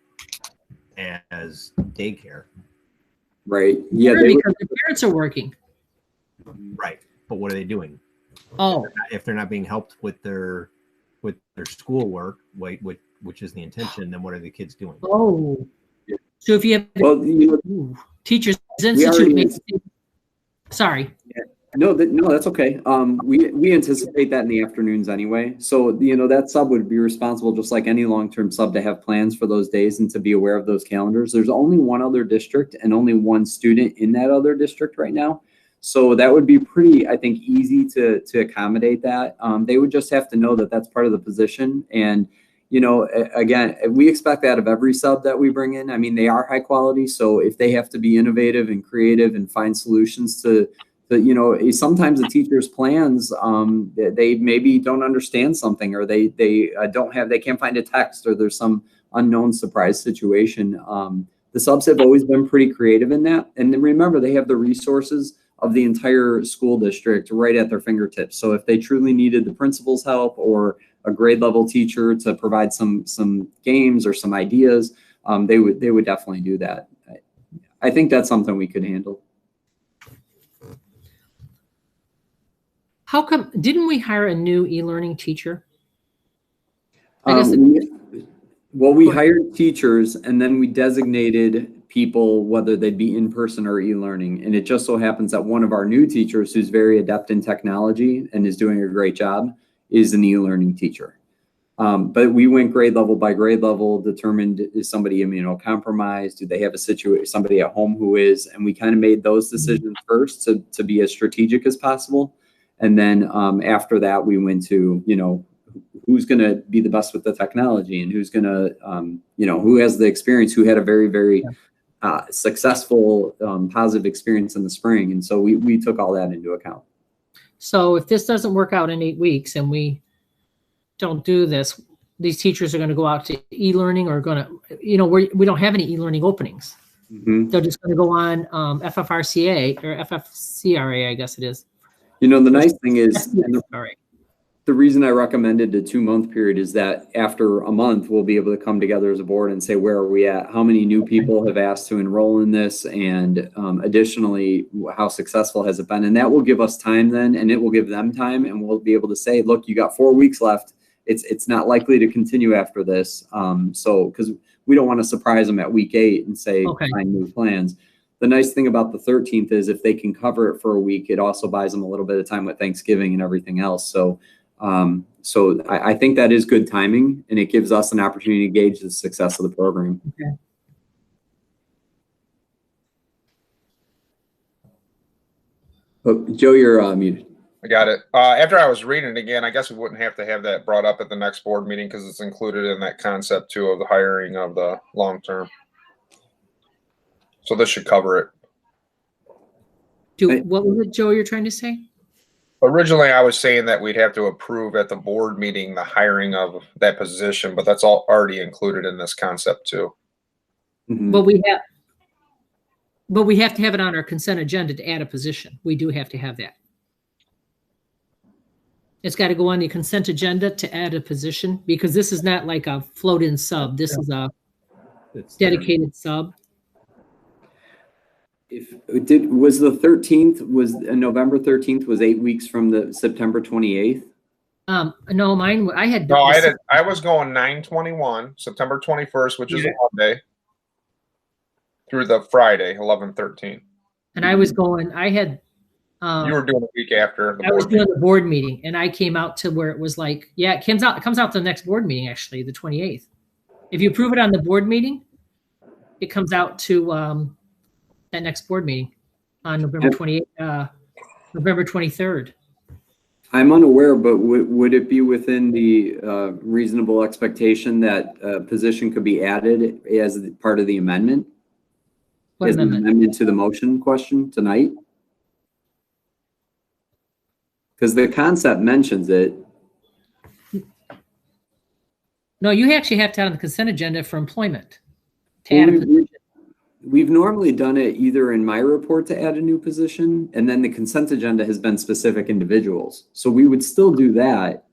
as daycare? Right. Yeah. Sure, They would, because the parents are working. Right. But what are they doing? Oh, If they're not being helped with their schoolwork, which is the intention, then what are the kids doing? oh. So if you have well, you know, Teachers we Institute, already, makes, sorry. no, that's okay. We anticipate that in the afternoons anyway. So, you know, that sub would be responsible, just like any long-term sub, to have plans for those days and to be aware of those calendars. There's only one other district and only one student in that other district right now. So that would be pretty, I think, easy to accommodate that. They would just have to know that that's part of the position. And, you know, again, we expect that of every sub that we bring in. I mean, they are high quality. So if they have to be innovative and creative and find solutions to, you know, sometimes the teacher's plans, they maybe don't understand something, or they can't find a text, or there's some unknown surprise situation. The subs have always been pretty creative in that. And then remember, they have the resources of the entire school district right at their fingertips. So if they truly needed the principal's help or a grade level teacher to provide some games or some ideas, they would definitely do that. I think that's something we could handle. How come, didn't we hire a new e-learning teacher? I guess we hired teachers, and then we designated people, whether they'd be in person or e-learning. And it just so happens that one of our new teachers, who's very adept in technology and is doing a great job, is an e-learning teacher. But we went grade level by grade level, determined, is somebody immunocompromised? Do they have somebody at home who is? And we kind of made those decisions first to be as strategic as possible. And then after that, we went to, you know, who's going to be the best with the technology, and who's going to, you know, who has the experience, who had a very, very successful, positive experience in the spring. And so we took all that into account. So if this doesn't work out in 8 weeks and we don't do this, these teachers are going to go out to e-learning, or going to, you know, we don't have any e-learning openings. Mm-hmm. They're just going to go on FFRCA or FFCRA, I guess it is. You know, the nice thing is, All right. the reason I recommended the 2-month period is that after a month, we'll be able to come together as a board and say, where are we at? How many new people have asked to enroll in this? And additionally, how successful has it been? And that will give us time then, and it will give them time, and we'll be able to say, look, you got 4 weeks left. It's not likely to continue after this. So, because we don't want to surprise them at week 8 and say, find new plans. The nice thing about the 13th is if they can cover it for a week, it also buys them a little bit of time with Thanksgiving and everything else. So, I think that is good timing, and it gives us an opportunity to gauge the success of the program. Okay. Oh, Joe, you're muted. I got it. After I was reading it again, I guess we wouldn't have to have that brought up at the next board meeting, because it's included in that concept too of the hiring of the long term. So this should cover it. What was it, Joe, you're trying to say? Originally, I was saying that we'd have to approve at the board meeting the hiring of that position, but that's all already included in this concept too. Mm-hmm. But we have to have it on our consent agenda to add a position. We do have to have that. It's got to go on the consent agenda to add a position, because this is not like a float-in sub. This is a dedicated sub. Was the 13th, November 13th was 8 weeks from the September 28th? No, mine, I was going 9/21, September 21st, which is a Monday, through the Friday, 11/13. And I was going, I had, You were doing a week after the I was board doing meeting. the board meeting, and I came out to where it was like, yeah, it comes out to the next board meeting, actually, the 28th. If you approve it on the board meeting, it comes out to that next board meeting on November 28th, November 23rd. I'm unaware, but would it be within the reasonable expectation that a position could be added as part of the amendment? What As an amendment? amendment to the motion question tonight? Because the concept mentions it. No, you actually have to add on the consent agenda for employment. To add a Well, position. We've normally done it either in my report to add a new position, and then the consent agenda has been specific individuals. So we would still do that,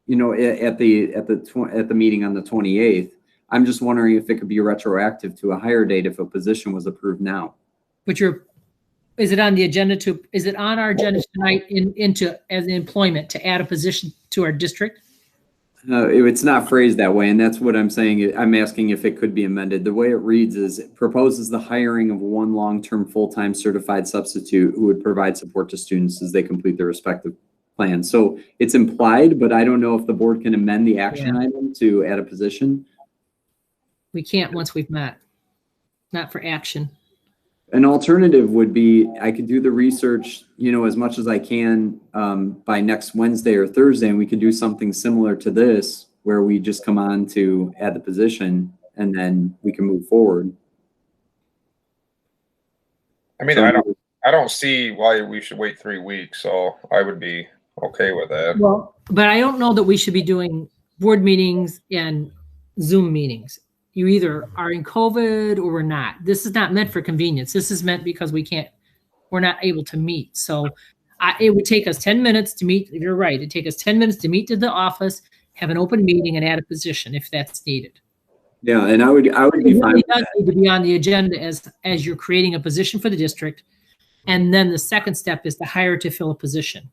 you know, at the meeting on the 28th. I'm just wondering if it could be retroactive to a higher date if a position was approved now. But is it on the agenda is it on our agenda tonight as employment to add a position to our district? It's not phrased that way, and that's what I'm saying. I'm asking if it could be amended. The way it reads is it proposes the hiring of one long-term full-time certified substitute who would provide support to students as they complete their respective plans. So it's implied, but I don't know if the board can amend the action item to add a position. We can't once we've met. Not for action. An alternative would be I could do the research, you know, as much as I can by next Wednesday or Thursday, and we could do something similar to this where we just come on to add the position and then we can move forward. I mean, I don't see why we should wait 3 weeks, so I would be okay with that. Well, but I don't know that we should be doing board meetings and Zoom meetings. You either are in COVID or we're not. This is not meant for convenience. This is meant because we're not able to meet. So it would take us 10 minutes to meet. You're right. It'd take us 10 minutes to meet to the office, have an open meeting, and add a position if that's needed. Yeah, and I would be It fine really with does that. need to be on the agenda as you're creating a position for the district. And then the second step is to hire to fill a position.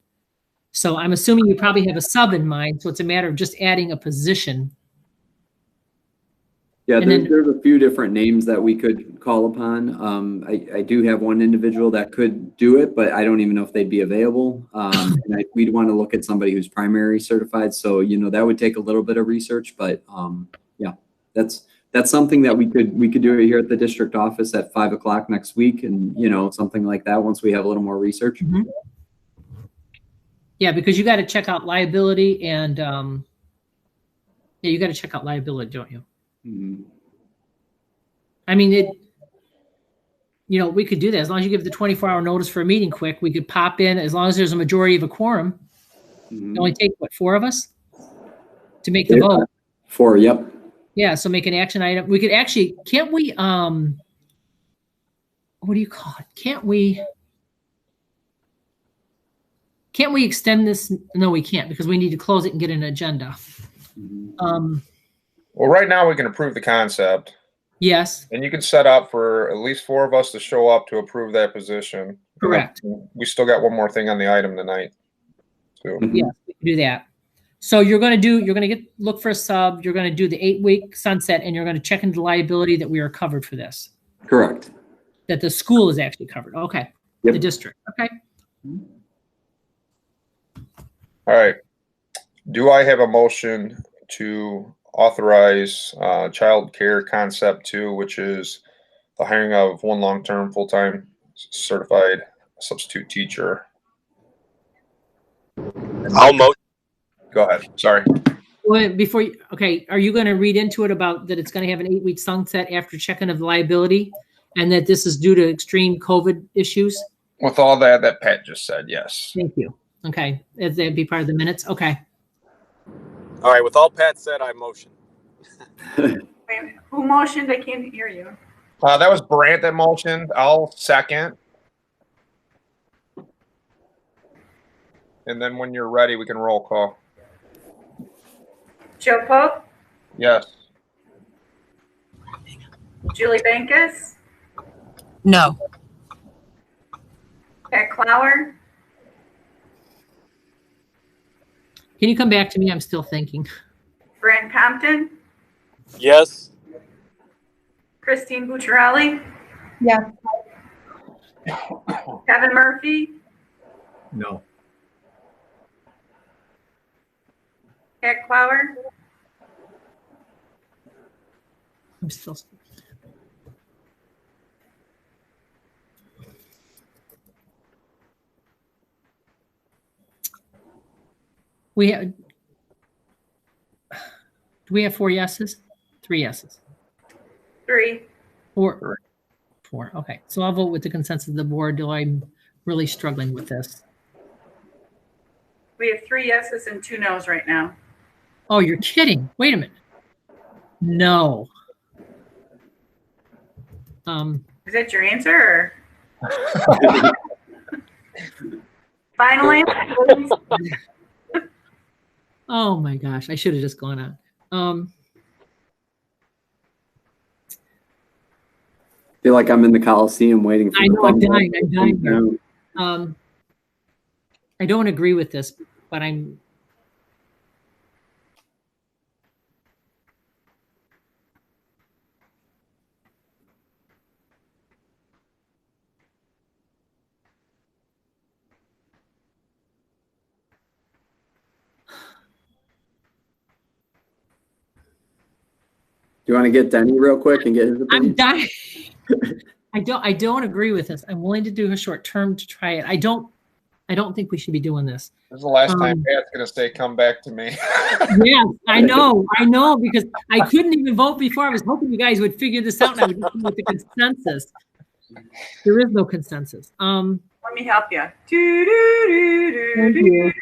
So I'm assuming you probably have a sub in mind. So it's a matter of just adding a position. Yeah, And then- there's a few different names that we could call upon. I do have one individual that could do it, but I don't even know if they'd be available. And we'd want to look at somebody who's primary certified. So, you know, that would take a little bit of research, but yeah, that's something that we could do it here at the district office at 5 o'clock next week. And, you know, something like that once we have a little more research. Mhm. Yeah, because you got to check out liability and you got to check out liability, don't you? Mhm. I mean, we could do that as long as you give the 24-hour notice for a meeting quick. We could pop in as long as there's a majority of a quorum. Mhm. It only take 4 of us to make the Yeah. vote. 4, yep. Yeah, so make an action item. We could actually, can't we? What do you call it? Can't we extend this? No, we can't because we need to close it and get an agenda. Mhm. Well, right now we can approve the concept, Yes, and you can set up for at least 4 of us to show up to approve that position. correct. We still got one more thing on the item tonight. So, Mhm. Yes, we can do that. So you're going to look for a sub. You're going to do the 8-week sunset, and you're going to check into the liability that we are covered for this. Correct. That the school is actually covered. Okay, Yep. the district. Okay. all right. Do I have a motion to authorize child care concept 2, which is the hiring of one long-term full-time certified substitute teacher? I'll motion. Go ahead. Sorry. Well, are you going to read into it about that it's going to have an 8-week sunset after checking of liability and that this is due to extreme COVID issues? With all that Pat just said, yes. Thank you. Okay. That'd be part of the minutes. Okay. All right, with all Pat said, I motion. Wait, who motioned? I can't hear you. That was Brant that motioned. I'll second. And then when you're ready, we can roll call. Joe Pope, Yes. Julie Bankus, No. Pat Clower, Can you come back to me? I'm still thinking. Brent Compton, Yes. Christine Bucciarelli, Yeah. Kevin Murphy, No. Cat Clower, I'm still. We have. Do we have 4 yeses? 3 yeses. 3. 4. 4. Okay. So I'll vote with the consensus of the board. Do I'm really struggling with this? We have 3 yeses and 2 nos right now. Oh, you're kidding. Wait a minute. No. Is that your answer? Or? Final answer, please. Oh my gosh. I should have just gone on. Feel like I'm in the Coliseum waiting for I the know, I'm thumbs up dying. to I'm come dying. down. I don't agree with this, but I'm. Do you want to get Denny real quick and get his I'm opinion? dying. I don't agree with this. I'm willing to do a short term to try it. I don't think we should be doing this. This is the last time Pat's going to say, come back to me. Yes, I know, because I couldn't even vote before. I was hoping you guys would figure this out and I would come with the consensus. There is no consensus. Let me help you. Thank you.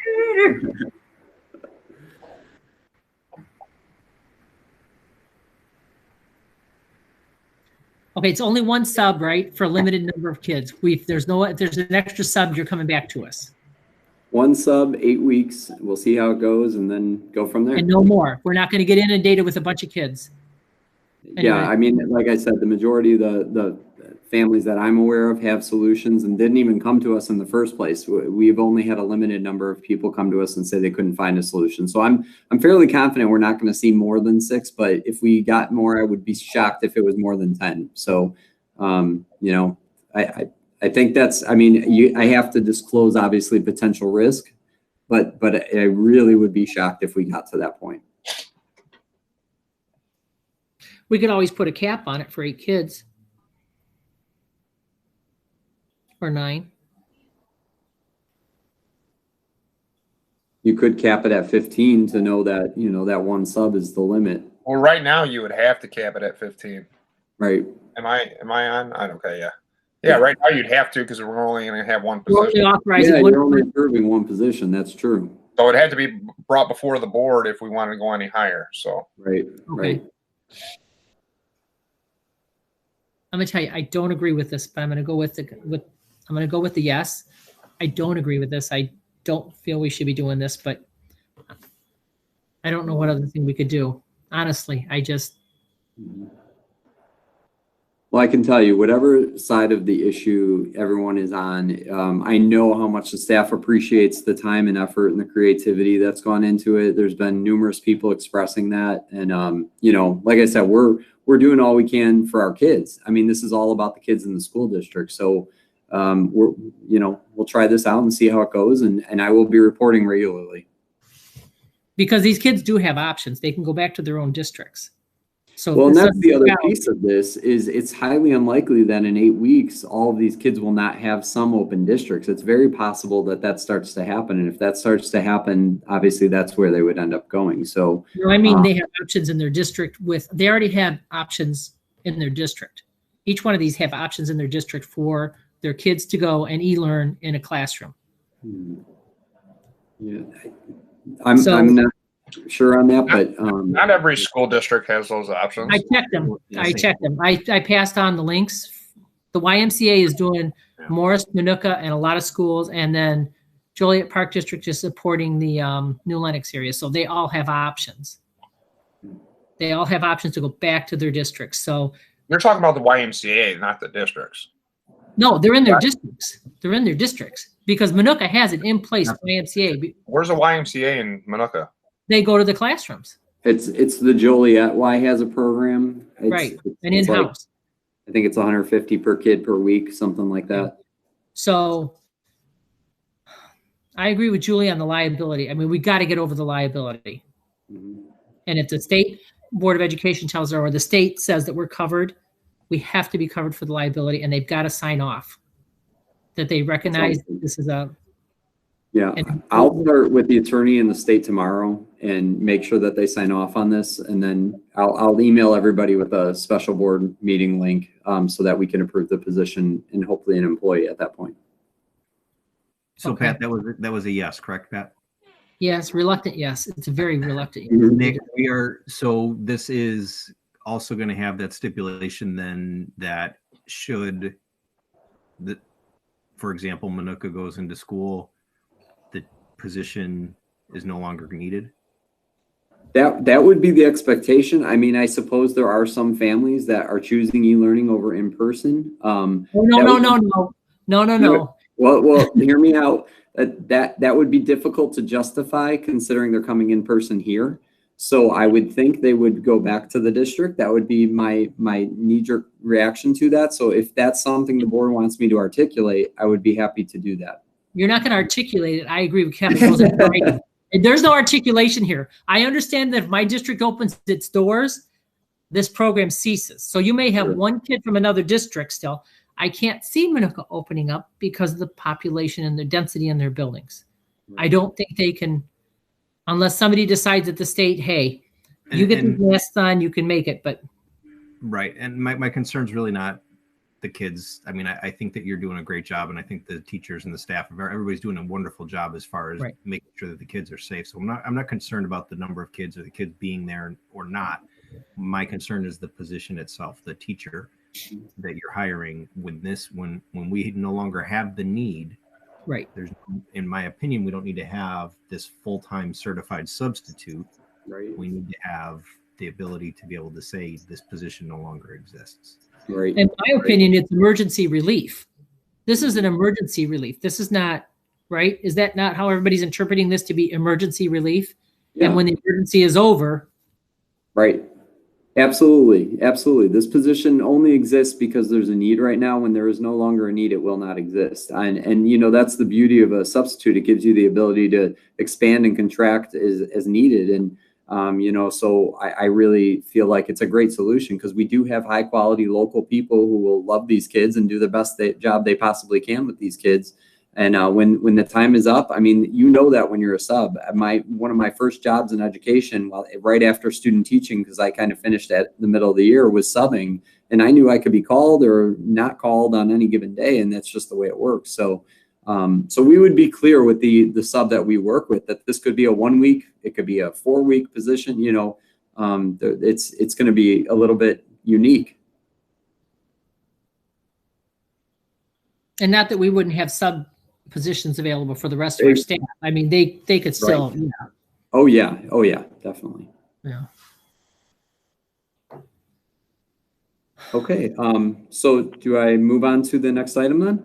Okay, it's only 1 sub, right, for a limited number of kids. If there's an extra sub, you're coming back to us. 1 sub, 8 weeks. We'll see how it goes and then go from there. And no more. We're not going to get inundated with a bunch of kids. Yeah, I mean, like I said, the majority of the families that I'm aware of have solutions and didn't even come to us in the first place. We've only had a limited number of people come to us and say they couldn't find a solution. So I'm fairly confident we're not going to see more than 6, but if we got more, I would be shocked if it was more than 10. So, you know, I think that's, I mean, I have to disclose obviously potential risk, but I really would be shocked if we got to that point. We could always put a cap on it for 8 kids. Or 9. You could cap it at 15 to know that, you know, that 1 sub is the limit. Well, right now you would have to cap it at 15. Right. Am I on? Okay, yeah. Yeah, right now you'd have to because we're only going to have 1 We're only position. authorizing Yeah, one. you're only serving 1 position. That's true. So it had to be brought before the board if we wanted to go any higher. So Right. Right. I'm gonna tell you, I don't agree with this, but I'm gonna go with the yes. I don't agree with this. I don't feel we should be doing this, but I don't know what other thing we could do. Honestly, I just. Well, I can tell you, whatever side of the issue everyone is on, I know how much the staff appreciates the time and effort and the creativity that's gone into it. There's been numerous people expressing that. And, you know, like I said, we're doing all we can for our kids. I mean, this is all about the kids in the school district. So, we'll try this out and see how it goes. And I will be reporting regularly. Because these kids do have options. They can go back to their own districts. So well, and that's the other piece of this is it's highly unlikely that in 8 weeks, all of these kids will not have some open districts. It's very possible that starts to happen. And if that starts to happen, obviously that's where they would end up going. So, no, I mean, they have options in their district they already have options in their district. Each one of these have options in their district for their kids to go and e-learn in a classroom. Yeah, I'm not sure on that, but not every school district has those options. I checked them. I passed on the links. The YMCA is doing Morris, Manuka, and a lot of schools, and then Joliet Park District is supporting the New Lenox area. So they all have options. They all have options to go back to their districts. So you're talking about the YMCA, not the districts. No, they're in their districts. They're in their districts because Manuka has it in place. YMCA. Where's the YMCA in Manuka? They go to the classrooms. It's the Joliet Y has a program. Right, and in-house. I think it's 150 per kid per week, something like that. So I agree with Julie on the liability. I mean, we got to get over the liability. Mhm. And if the state board of education tells her, or the state says that we're covered, we have to be covered for the liability, and they've got to sign off that they recognize that this is a. Yeah, And- I'll start with the attorney in the state tomorrow and make sure that they sign off on this. And then I'll email everybody with a special board meeting link so that we can approve the position and hopefully an employee at that point. So Okay. Pat, that was a yes, correct, Pat? Yes, reluctant. Yes, it's a very reluctant. Yes. Nick, so this is also going to have that stipulation then that should for example, Manuka goes into school, the position is no longer needed. That would be the expectation. I mean, I suppose there are some families that are choosing e-learning over in person. No. Well, hear me out. That would be difficult to justify considering they're coming in person here. So I would think they would go back to the district. That would be my knee-jerk reaction to that. So if that's something the board wants me to articulate, I would be happy to do that. You're not going to articulate it. I agree with Kevin. It goes in writing. There's no articulation here. I understand that if my district opens its doors, this program ceases. So you may have Sure. one kid from another district still. I can't see Manuka opening up because of the population and the density in their buildings. I don't think they can, unless somebody decides at the state, hey, you get the last done, you can make it. But right. And my concern's really not the kids. I mean, I think that you're doing a great job, and I think the teachers and the staff, everybody's doing a wonderful job as far as making sure that the kids are safe. So I'm not concerned about the number of kids or the kids being there or not. My concern is the position itself, the teacher that you're hiring when we no longer have the need. Right. In my opinion, we don't need to have this full-time certified substitute. Right. We need to have the ability to be able to say this position no longer exists. Right. in my opinion, it's emergency relief. This is an emergency relief. This is not, right? Is that not how everybody's interpreting this to be emergency relief? Yeah. And when the emergency is over, Right. Absolutely. Absolutely. This position only exists because there's a need right now. When there is no longer a need, it will not exist. And you know, that's the beauty of a substitute. It gives you the ability to expand and contract as needed. And, you know, so I really feel like it's a great solution because we do have high quality local people who will love these kids and do the best job they possibly can with these kids. And when the time is up, I mean, you know that when you're a sub. One of my first jobs in education, right after student teaching, because I kind of finished at the middle of the year, was subbing, and I knew I could be called or not called on any given day, and that's just the way it works. So, so we would be clear with the sub that we work with that this could be a 1 week, it could be a 4 week position. You know, it's going to be a little bit unique. and not that we wouldn't have sub positions available for the rest of our staff. I mean, they could still, Right. yeah. Oh yeah, definitely. Yeah. Okay, so do I move on to the next item then?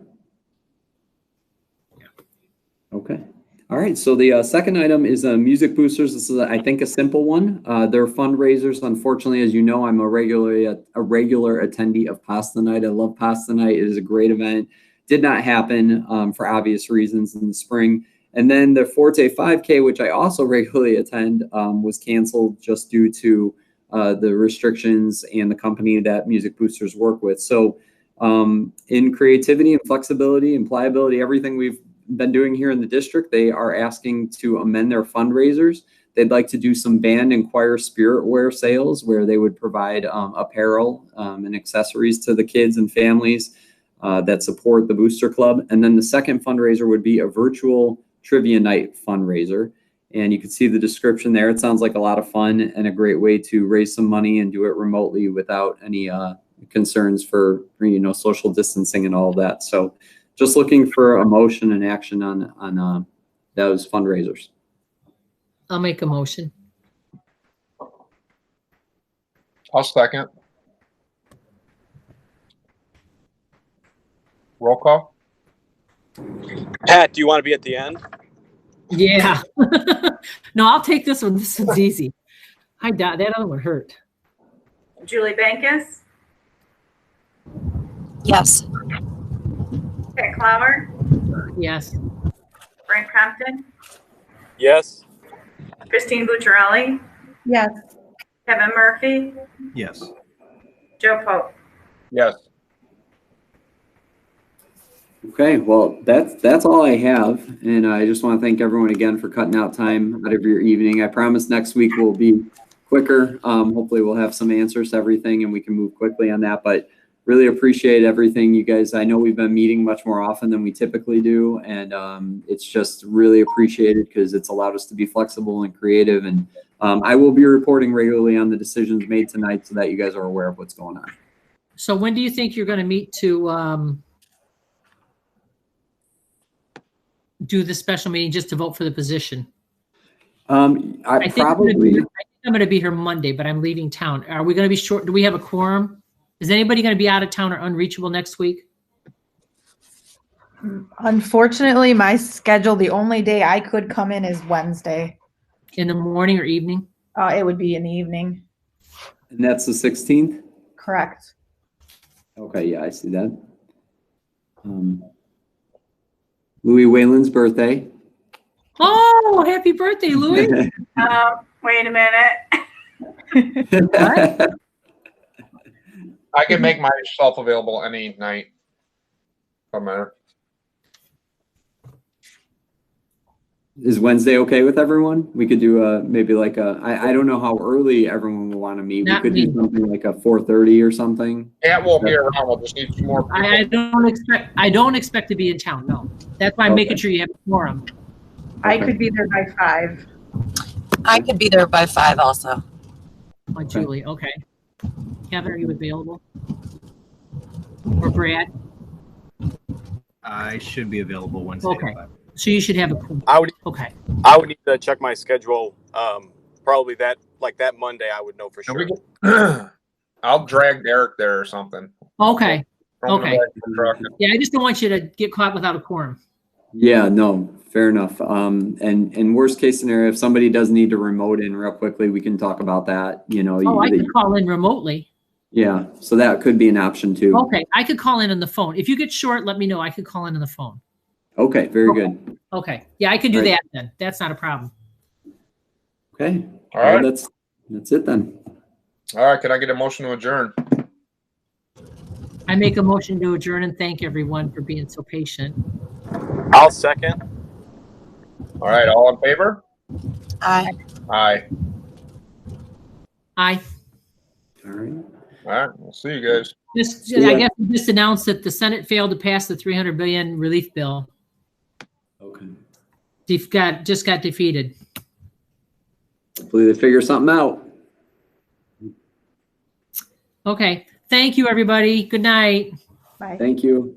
Okay. All right, so the second item is Music Boosters. This is, I think, a simple one. They're fundraisers. Unfortunately, as you know, I'm a regular attendee of Pasta Night. I love Pasta Night. It is a great event. Did not happen for obvious reasons in the spring. And then the Forte 5K, which I also regularly attend, was canceled just due to the restrictions and the company that Music Boosters work with. So in creativity and flexibility and pliability, everything we've been doing here in the district, they are asking to amend their fundraisers. They'd like to do some band and choir spirit wear sales where they would provide apparel and accessories to the kids and families that support the Booster Club. And then the second fundraiser would be a virtual trivia night fundraiser. And you can see the description there. It sounds like a lot of fun and a great way to raise some money and do it remotely without any concerns for, you know, social distancing and all of that. So just looking for a motion and action on those fundraisers. I'll make a motion. I'll second. Roll call. Pat, do you want to be at the end? Yeah. No, I'll take this one. This one's easy. I doubt that other one hurt. Julie Bankus, Yes. Pat Clower, Yes. Frank Compton, Yes. Christine Bucciarelli, Yes. Kevin Murphy, Yes. Joe Pope. Yes. Okay, well, that's all I have, and I just want to thank everyone again for cutting out time out of your evening. I promise next week will be quicker. Hopefully, we'll have some answers to everything, and we can move quickly on that. But really appreciate everything, you guys. I know we've been meeting much more often than we typically do, and it's just really appreciated because it's allowed us to be flexible and creative. And I will be reporting regularly on the decisions made tonight so that you guys are aware of what's going on. So when do you think you're going to meet to do the special meeting just to vote for the position? I think probably. I'm going to be here Monday, but I'm leaving town. Are we going to be short? Do we have a quorum? Is anybody going to be out of town or unreachable next week? Unfortunately, my schedule, the only day I could come in is Wednesday. In the morning or evening? It would be in the evening. And that's the 16th? Correct. Okay, yeah, I see that. Louis Whalen's birthday. Oh, happy birthday, Louis. Wait a minute. I can make myself available any night. Doesn't matter. Is Wednesday okay with everyone? We could do maybe like I don't know how early everyone will want to meet. Not We could me. do something like a 4:30 or something. Pat won't be around. We'll just need 2 more people. I don't expect to be in town. No, that's why I'm making sure you have a quorum. I could be there by 5. I could be there by 5 also. Oh, Julie, okay. Kevin, are you available? Or Brad? I should be available Wednesday. Okay. At 5. So you should have a quorum. I would Okay. need to check my schedule. Probably that Monday I would know for Can sure. we I'll drag Derek there or something. Okay. Throw him in the Okay. back of the truck. Yeah, I just don't want you to get caught without a quorum. Yeah, no, fair enough. And worst case scenario, if somebody does need to remote in real quickly, we can talk about that. You know, Oh, I could call in remotely. yeah, so that could be an option too. Okay, I could call in on the phone. If you get short, let me know. I could call in on the phone. Okay, very good. Okay. Yeah, I could do Right. that then. That's not a problem. Okay, All right. well, that's it then. All right. Can I get a motion to adjourn? I make a motion to adjourn and thank everyone for being so patient. I'll second. All right. All in favor? Aye. Aye. Aye. All right. All right. We'll see you guys. Just, Yeah. I guess we just announced that the Senate failed to pass the 300 billion relief bill. Okay. Just got defeated. Hopefully they figure something out. Okay. Thank you, everybody. Good night. Bye. Thank you.